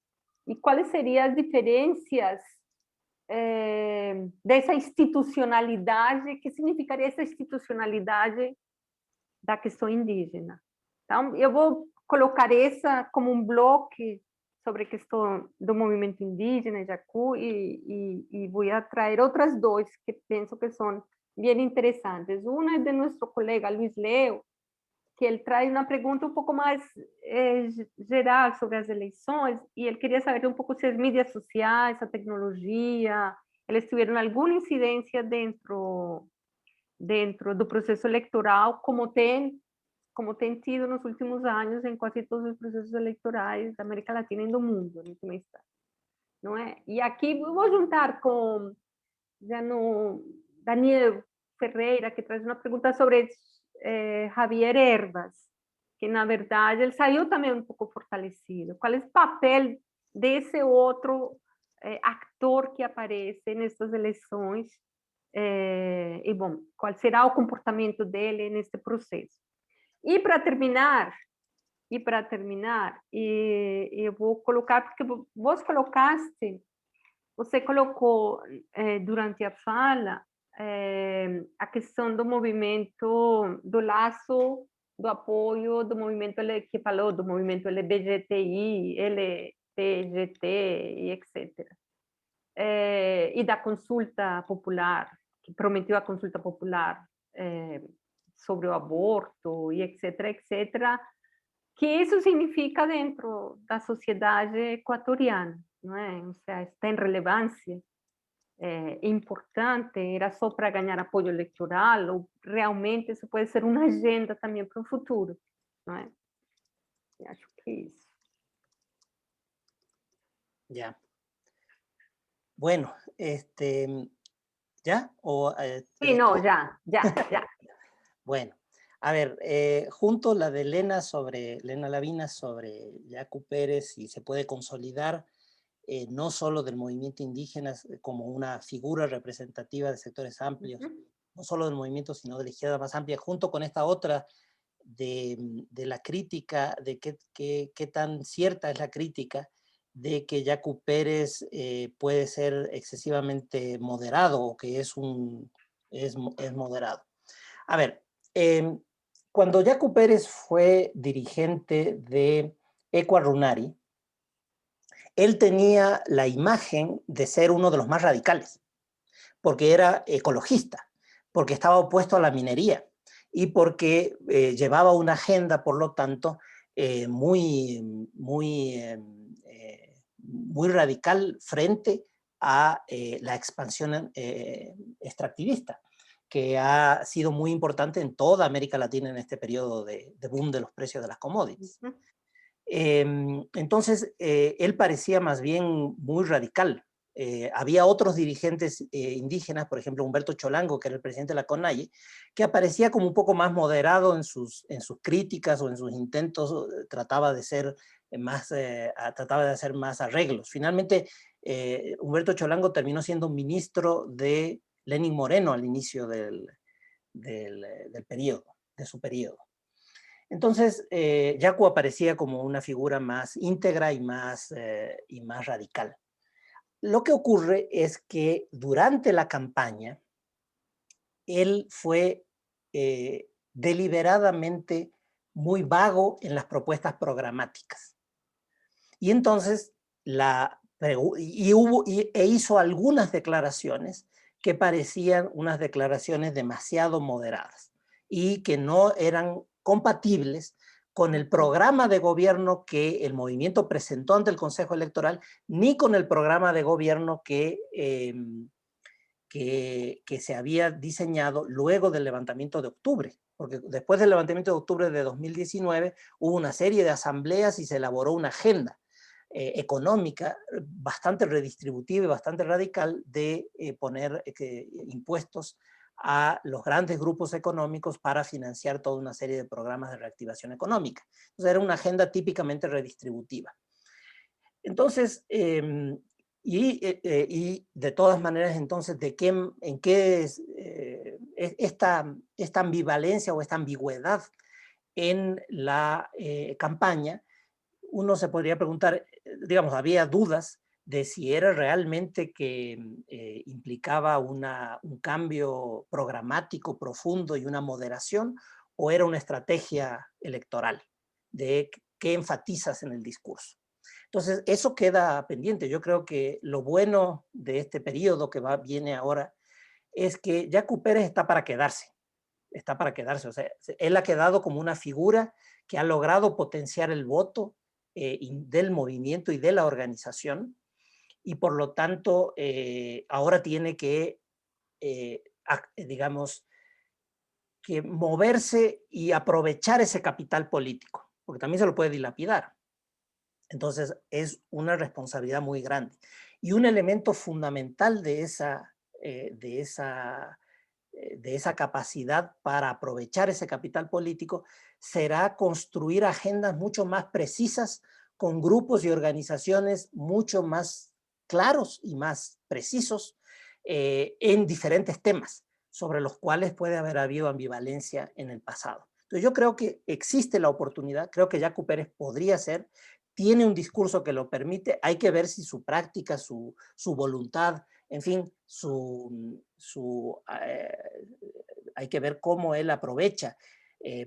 E quais seriam as diferenças dessa institucionalidade, que significaria essa institucionalidade da questão indígena? Então, eu vou colocar essa como um bloco sobre a questão do movimento indígena, Jacu, e vou trazer outras duas que penso que são bem interessantes. Uma é de nosso colega Luiz Leo, que ele traz uma pergunta um pouco mais geral sobre as eleições, e ele queria saber um pouco se as mídias sociais, a tecnologia, eles tiveram alguma incidência dentro do processo eleitoral, como tem tido nos últimos anos em quase todos os processos eleitorais da América Latina e do mundo, em última instância. Não é? E aqui eu vou juntar com Daniel Ferreira, que traz uma pergunta sobre Javier Herbas, que, na verdade, ele saiu também um pouco fortalecido. Qual é o papel desse outro ator que aparece nessas eleições? E, bom, qual será o comportamento dele neste processo? E para terminar, eu vou colocar, porque você colocou durante a fala a questão do movimento, do laço, do apoio do movimento, que falou do movimento LGBTI, LPGT e etc. E da consulta popular, que prometeu a consulta popular sobre o aborto e etc, etc, que isso significa dentro da sociedade equatoriana, não é? Ou seja, tem relevância, importante, era só para ganhar apoio eleitoral, ou realmente isso pode ser uma agenda também para o futuro, não é? Eu acho que é isso. Ya. Bueno, ¿ya? Sí, no, ya. Bueno, a ver, junto la de Lena Lavina sobre Jaco Pérez, y se puede consolidar no solo del movimiento indígena como una figura representativa de sectores amplios, no solo del movimiento, sino de la izquierda más amplia, junto con esta otra de la crítica, de qué tan cierta es la crítica de que Jaco Pérez puede ser excesivamente moderado, o que es moderado. A ver, cuando Jaco Pérez fue dirigente de Ecuarunari, él tenía la imagen de ser uno de los más radicales, porque era ecologista, porque estaba opuesto a la minería y porque llevaba una agenda, por lo tanto, muy radical frente a la expansión extractivista, que ha sido muy importante en toda América Latina en este periodo de boom de los precios de las commodities. Entonces, él parecía más bien muy radical. Había otros dirigentes indígenas, por ejemplo, Humberto Cholango, que era el presidente de la CONAIE, que aparecía como un poco más moderado en sus críticas o en sus intentos, trataba de hacer más arreglos. Finalmente, Humberto Cholango terminó siendo ministro de Lenín Moreno al inicio del periodo, de su periodo. Entonces, Jaco aparecía como una figura más íntegra y más radical. Lo que ocurre es que durante la campaña, él fue deliberadamente muy vago en las propuestas programáticas. Y entonces hizo algunas declaraciones que parecían unas declaraciones demasiado moderadas y que no eran compatibles con el programa de gobierno que el movimiento presentó ante el Consejo Electoral, ni con el programa de gobierno que se había diseñado luego del levantamiento de octubre, porque después del levantamiento de octubre de 2019 hubo una serie de asambleas y se elaboró una agenda económica bastante redistributiva y bastante radical de poner impuestos a los grandes grupos económicos para financiar toda una serie de programas de reactivación económica. Entonces era una agenda típicamente redistributiva. Entonces, y de todas maneras, entonces, ¿en qué es esta ambivalencia o esta ambigüedad en la campaña? Uno se podría preguntar, digamos, había dudas de si era realmente que implicaba un cambio programático profundo y una moderación, o era una estrategia electoral de qué enfatizas en el discurso. Entonces, eso queda pendiente. Yo creo que lo bueno de este periodo que viene ahora es que Yacu Pérez está para quedarse. Está para quedarse. O sea, él ha quedado como una figura que ha logrado potenciar el voto del movimiento y de la organización, y por lo tanto ahora tiene que, digamos, que moverse y aprovechar ese capital político, porque también se lo puede dilapidar. Entonces es una responsabilidad muy grande. Y un elemento fundamental de esa capacidad para aprovechar ese capital político será construir agendas mucho más precisas con grupos y organizaciones mucho más claros y más precisos en diferentes temas sobre los cuales puede haber habido ambivalencia en el pasado. Entonces yo creo que existe la oportunidad, creo que Yacu Pérez podría ser, tiene un discurso que lo permite, hay que ver si su práctica, su voluntad, en fin, hay que ver cómo él aprovecha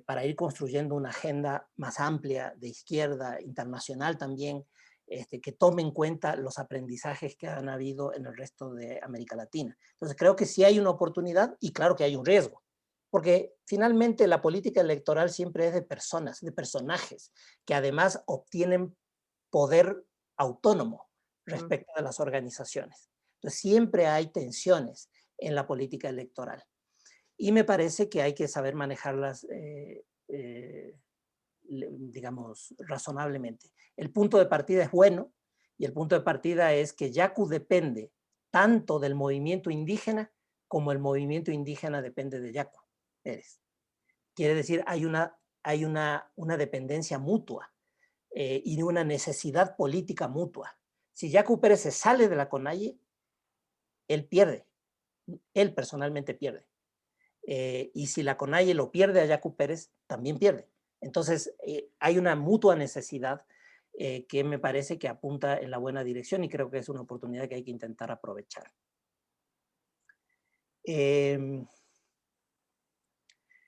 para ir construyendo una agenda más amplia de izquierda, internacional también, que tome en cuenta los aprendizajes que han habido en el resto de América Latina. Entonces creo que sí hay una oportunidad y claro que hay un riesgo, porque finalmente la política electoral siempre es de personas, de personajes, que además obtienen poder autónomo respecto de las organizaciones. Entonces siempre hay tensiones en la política electoral. Y me parece que hay que saber manejarlas, digamos, razonablemente. El punto de partida es bueno, y el punto de partida es que Yacu depende tanto del movimiento indígena como el movimiento indígena depende de Yacu Pérez. Quiere decir, hay una dependencia mutua y una necesidad política mutua. Si Yacu Pérez se sale de la CONAIE, él pierde, él personalmente pierde. Y si la CONAIE lo pierde a Yacu Pérez, también pierde. Entonces, hay una mutua necesidad que me parece que apunta en la buena dirección y creo que es una oportunidad que hay que intentar aprovechar.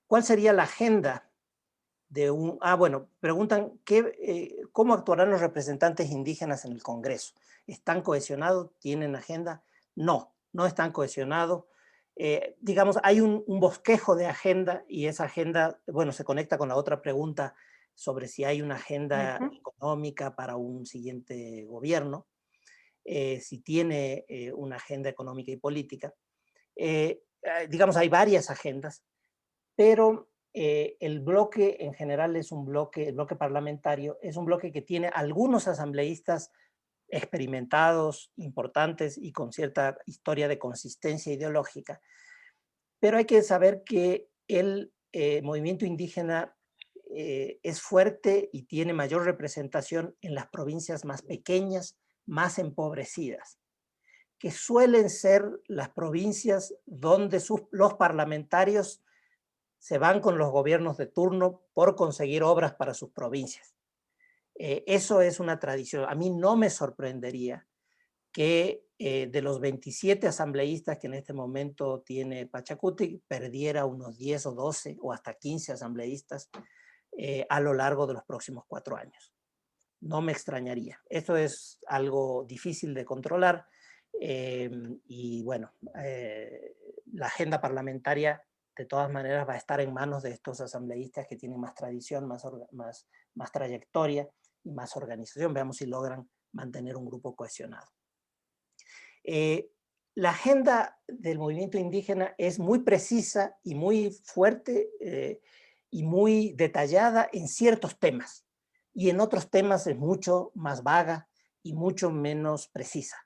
¿Cuál sería la agenda de un... bueno, preguntan ¿cómo actuarán los representantes indígenas en el Congreso? ¿Están cohesionados? ¿Tienen agenda? No, no están cohesionados. Digamos, hay un bosquejo de agenda y esa agenda, bueno, se conecta con la otra pregunta sobre si hay una agenda económica para un siguiente gobierno, si tiene una agenda económica y política. Digamos, hay varias agendas, pero el bloque en general es un bloque, el bloque parlamentario es un bloque que tiene algunos asambleístas experimentados, importantes y con cierta historia de consistencia ideológica. Pero hay que saber que el movimiento indígena es fuerte y tiene mayor representación en las provincias más pequeñas, más empobrecidas, que suelen ser las provincias donde los parlamentarios se van con los gobiernos de turno por conseguir obras para sus provincias. Eso es una tradición. A mí no me sorprendería que de los 27 asambleístas que en este momento tiene Pachacutic, perdiera unos 10 o 12 o hasta 15 asambleístas a lo largo de los próximos 4 años. No me extrañaría. Esto es algo difícil de controlar y bueno, la agenda parlamentaria de todas maneras va a estar en manos de estos asambleístas que tienen más tradición, más trayectoria y más organización. Veamos si logran mantener un grupo cohesionado. La agenda del movimiento indígena es muy precisa y muy fuerte y muy detallada en ciertos temas, y en otros temas es mucho más vaga y mucho menos precisa.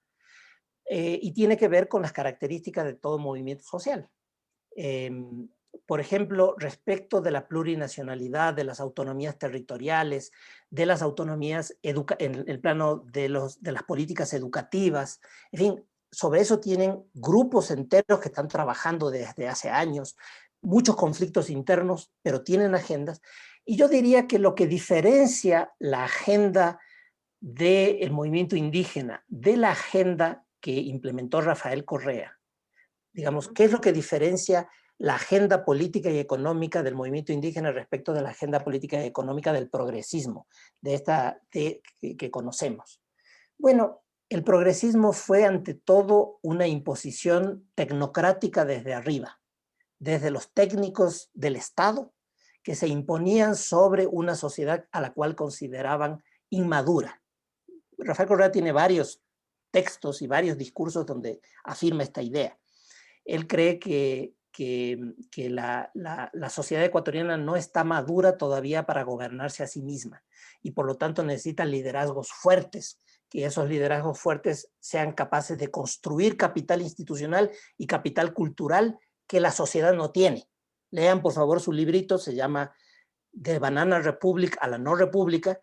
Y tiene que ver con las características de todo movimiento social. Por ejemplo, respecto de la plurinacionalidad, de las autonomías territoriales, de las autonomías en el plano de las políticas educativas, en fin, sobre eso tienen grupos enteros que están trabajando desde hace años, muchos conflictos internos, pero tienen agendas. Y yo diría que lo que diferencia la agenda del movimiento indígena de la agenda que implementó Rafael Correa, digamos, ¿qué es lo que diferencia la agenda política y económica del movimiento indígena respecto de la agenda política y económica del progresismo, que conocemos? Bueno, el progresismo fue ante todo una imposición tecnocrática desde arriba, desde los técnicos del Estado, que se imponían sobre una sociedad a la cual consideraban inmadura. Rafael Correa tiene varios textos y varios discursos donde afirma esta idea. Él cree que la sociedad ecuatoriana no está madura todavía para gobernarse a sí misma y por lo tanto necesita liderazgos fuertes, que esos liderazgos fuertes sean capaces de construir capital institucional y capital cultural que la sociedad no tiene. Lean por favor su librito, se llama De Banana Republic a la No República,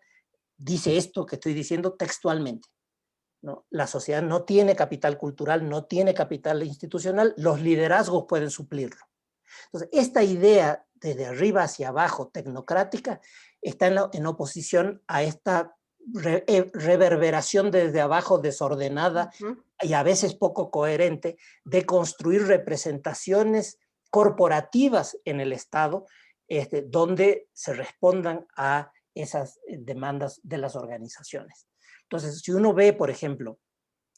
dice esto que estoy diciendo textualmente, ¿no? La sociedad no tiene capital cultural, no tiene capital institucional, los liderazgos pueden suplirlo. Entonces, esta idea desde arriba hacia abajo, tecnocrática, está en oposición a esta reverberación desde abajo desordenada y a veces poco coherente de construir representaciones corporativas en el Estado donde se respondan a esas demandas de las organizaciones. Entonces, si uno ve, por ejemplo,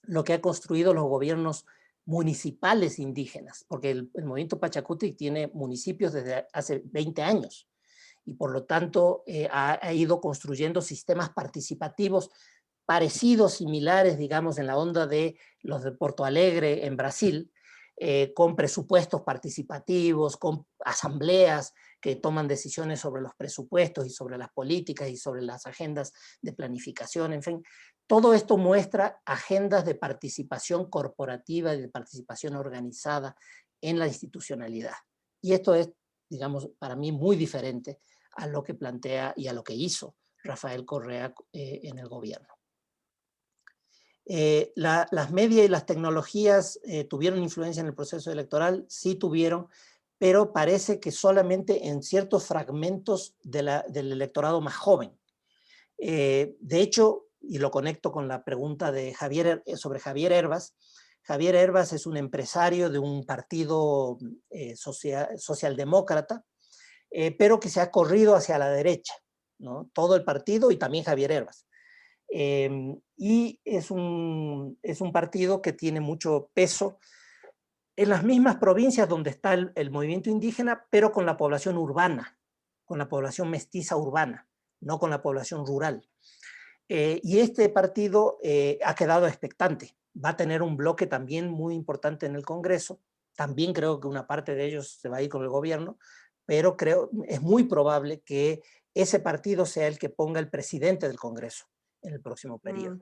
lo que han construido los gobiernos municipales indígenas, porque el movimiento Pachacutic tiene municipios desde hace 20 años y por lo tanto ha ido construyendo sistemas participativos parecidos, similares, digamos, en la onda de los de Porto Alegre en Brasil, con presupuestos participativos, con asambleas que toman decisiones sobre los presupuestos y sobre las políticas y sobre las agendas de planificación, en fin. Todo esto muestra agendas de participación corporativa y de participación organizada en la institucionalidad. Y esto es, digamos, para mí muy diferente a lo que plantea y a lo que hizo Rafael Correa en el gobierno. Las medias y las tecnologías tuvieron influencia en el proceso electoral, sí tuvieron, pero parece que solamente en ciertos fragmentos del electorado más joven. De hecho, y lo conecto con la pregunta de sobre Javier Hervas. Javier Hervas es un empresario de un partido socialdemócrata, pero que se ha corrido hacia la derecha, ¿no? Todo el partido y también Javier Hervas. Y es un partido que tiene mucho peso en las mismas provincias donde está el movimiento indígena, pero con la población urbana, con la población mestiza urbana, no con la población rural. Y este partido ha quedado expectante. Va a tener un bloque también muy importante en el Congreso. También creo que una parte de ellos se va a ir con el gobierno, pero es muy probable que ese partido sea el que ponga el presidente del Congreso en el próximo periodo.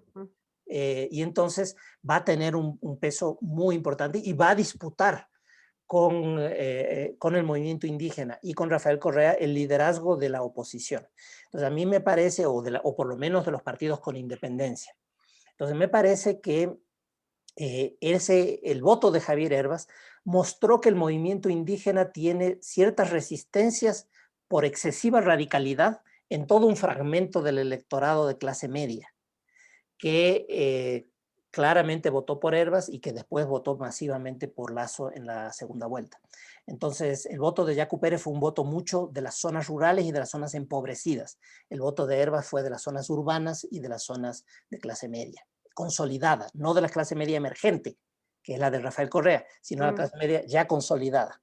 Y entonces va a tener un peso muy importante y va a disputar con el movimiento indígena y con Rafael Correa el liderazgo de la oposición. Entonces a mí me parece, o por lo menos de los partidos con independencia. Entonces me parece que el voto de Javier Hervas mostró que el movimiento indígena tiene ciertas resistencias por excesiva radicalidad en todo un fragmento del electorado de clase media, que claramente votó por Hervas y que después votó masivamente por Lasso en la segunda vuelta. Entonces, el voto de Yacu Pérez fue un voto mucho de las zonas rurales y de las zonas empobrecidas. El voto de Hervas fue de las zonas urbanas y de las zonas de clase media, consolidada, no de la clase media emergente, que es la de Rafael Correa, sino la clase media ya consolidada.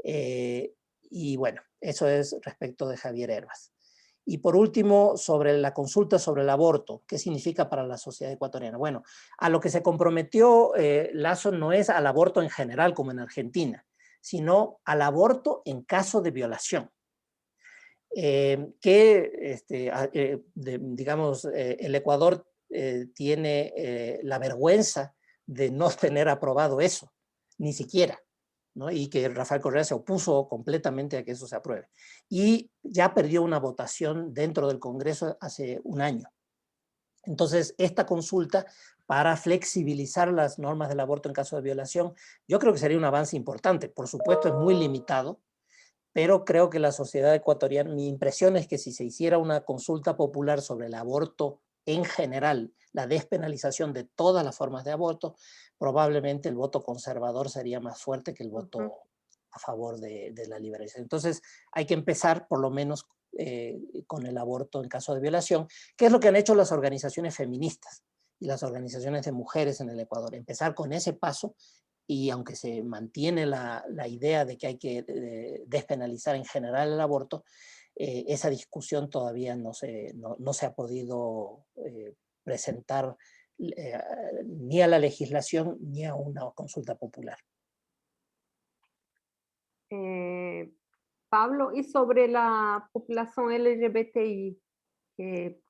Y bueno, eso es respecto de Javier Hervas. Y por último, sobre la consulta sobre el aborto, ¿qué significa para la sociedad ecuatoriana? Bueno, a lo que se comprometió Lasso no es al aborto en general, como en Argentina, sino al aborto en caso de violación. Digamos, el Ecuador tiene la vergüenza de no tener aprobado eso, ni siquiera, ¿no? Y que Rafael Correa se opuso completamente a que eso se apruebe. Y ya perdió una votación dentro del Congreso hace un año. Entonces, esta consulta para flexibilizar las normas del aborto en caso de violación, yo creo que sería un avance importante. Por supuesto, es muy limitado, pero creo que la sociedad ecuatoriana, mi impresión es que si se hiciera una consulta popular sobre el aborto en general, la despenalización de todas las formas de aborto, probablemente el voto conservador sería más fuerte que el voto a favor de la liberalización. Entonces hay que empezar por lo menos con el aborto en caso de violación, que es lo que han hecho las organizaciones feministas y las organizaciones de mujeres en el Ecuador. Empezar con ese paso, y aunque se mantiene la idea de que hay que despenalizar en general el aborto, esa discusión todavía no se ha podido presentar ni a la legislación ni a una consulta popular. Pablo, y sobre la población LGBTI, que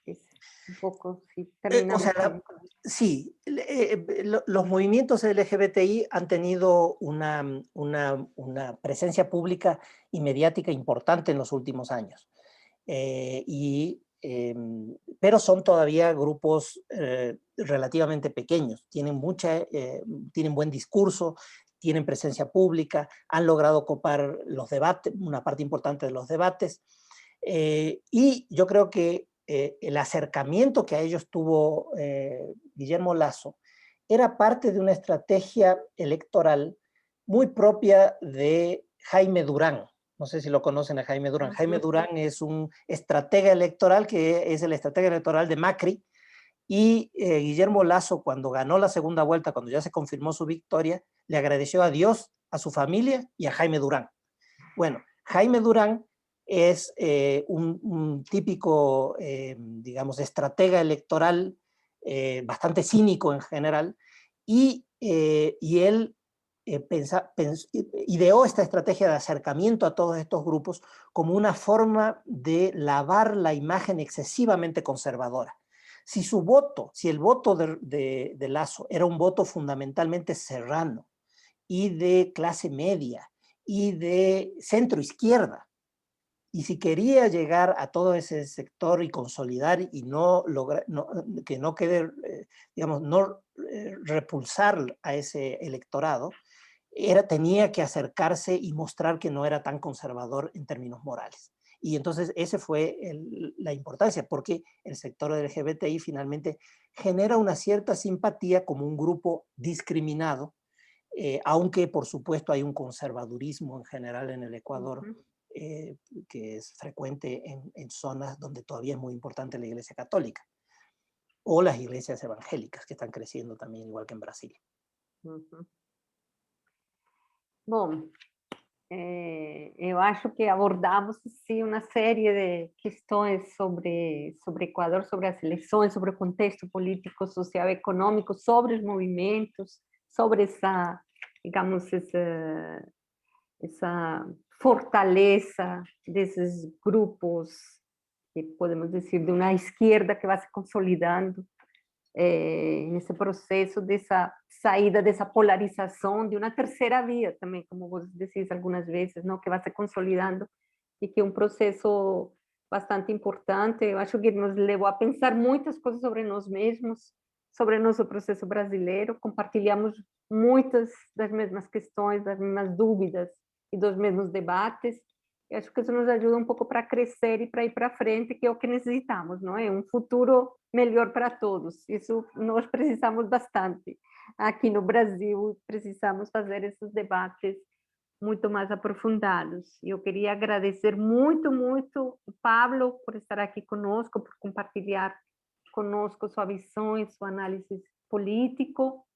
es un poco, si terminamos con... Sí, los movimientos LGBTI han tenido una presencia pública y mediática importante en los últimos años, pero son todavía grupos relativamente pequeños, tienen buen discurso, tienen presencia pública, han logrado copar los debates, una parte importante de los debates, y yo creo que el acercamiento que a ellos tuvo Guillermo Lasso era parte de una estrategia electoral muy propia de Jaime Durán. No sé si lo conocen a Jaime Durán. Jaime Durán es un estratega electoral que es el estratega electoral de Macri, y Guillermo Lasso, cuando ganó la segunda vuelta, cuando ya se confirmó su victoria, le agradeció a Dios, a su familia y a Jaime Durán. Bueno, Jaime Durán es un típico, digamos, estratega electoral, bastante cínico en general, y él ideó esta estrategia de acercamiento a todos estos grupos como una forma de lavar la imagen excesivamente conservadora. Si el voto de Lasso era un voto fundamentalmente serrano y de clase media y de centro izquierda, y si quería llegar a todo ese sector y consolidar y que no quede, digamos, no repulsar a ese electorado, tenía que acercarse y mostrar que no era tan conservador en términos morales. Y entonces esa fue la importancia, porque el sector LGBTI finalmente genera una cierta simpatía como un grupo discriminado, aunque por supuesto hay un conservadurismo en general en el Ecuador, que es frecuente en zonas donde todavía es muy importante la Iglesia Católica, o las iglesias evangélicas, que están creciendo también, igual que en Brasil. Bom, eu acho que abordamos sim uma série de questões sobre Equador, sobre as eleições, sobre o contexto político, social, econômico, sobre os movimentos, sobre essa, digamos, essa fortaleza desses grupos, que podemos dizer, de uma esquerda que vai se consolidando nesse processo dessa saída dessa polarização, de uma terceira via também, como você decís algumas vezes, não, que vai se consolidando e que é um processo bastante importante. Eu acho que nos levou a pensar muitas coisas sobre nós mesmos, sobre nosso processo brasileiro. Compartilhamos muitas das mesmas questões, das mesmas dúvidas e dos mesmos debates. Eu acho que isso nos ajuda um pouco para crescer e para ir para frente, que é o que necessitamos, não é? Um futuro melhor para todos. Isso nós precisamos bastante. Aqui no Brasil, precisamos fazer esses debates muito mais aprofundados. Eu queria agradecer muito, muito o Pablo por estar aqui conosco, por compartilhar conosco sua visão, sua análise político.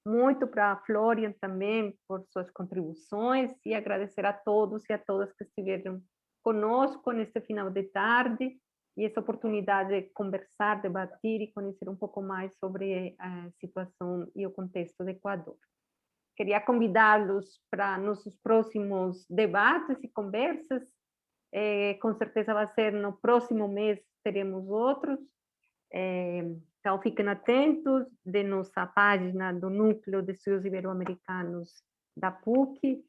Muito para a Florian também por suas contribuições e agradecer a todos e a todas que estiveram conosco neste final de tarde e essa oportunidade de conversar, debater e conhecer um pouco mais sobre a situação e o contexto do Equador. Queria convidá-los para nossos próximos debates e conversas. Com certeza vai ser no próximo mês, teremos outros. Então, fiquem atentos de nossa página do Núcleo de Estudos Ibero-Americanos da PUC,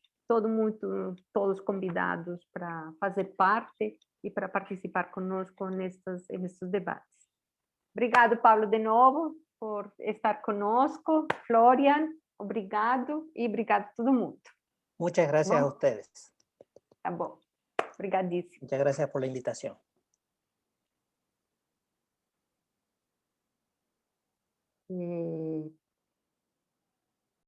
todos convidados para fazer parte e para participar conosco nestes debates. Obrigado, Paulo, de novo, por estar conosco. Florian, obrigado e obrigado a todo mundo. Muchas gracias a ustedes. Tá bom. Obrigadíssimo. Muchas gracias por la invitación.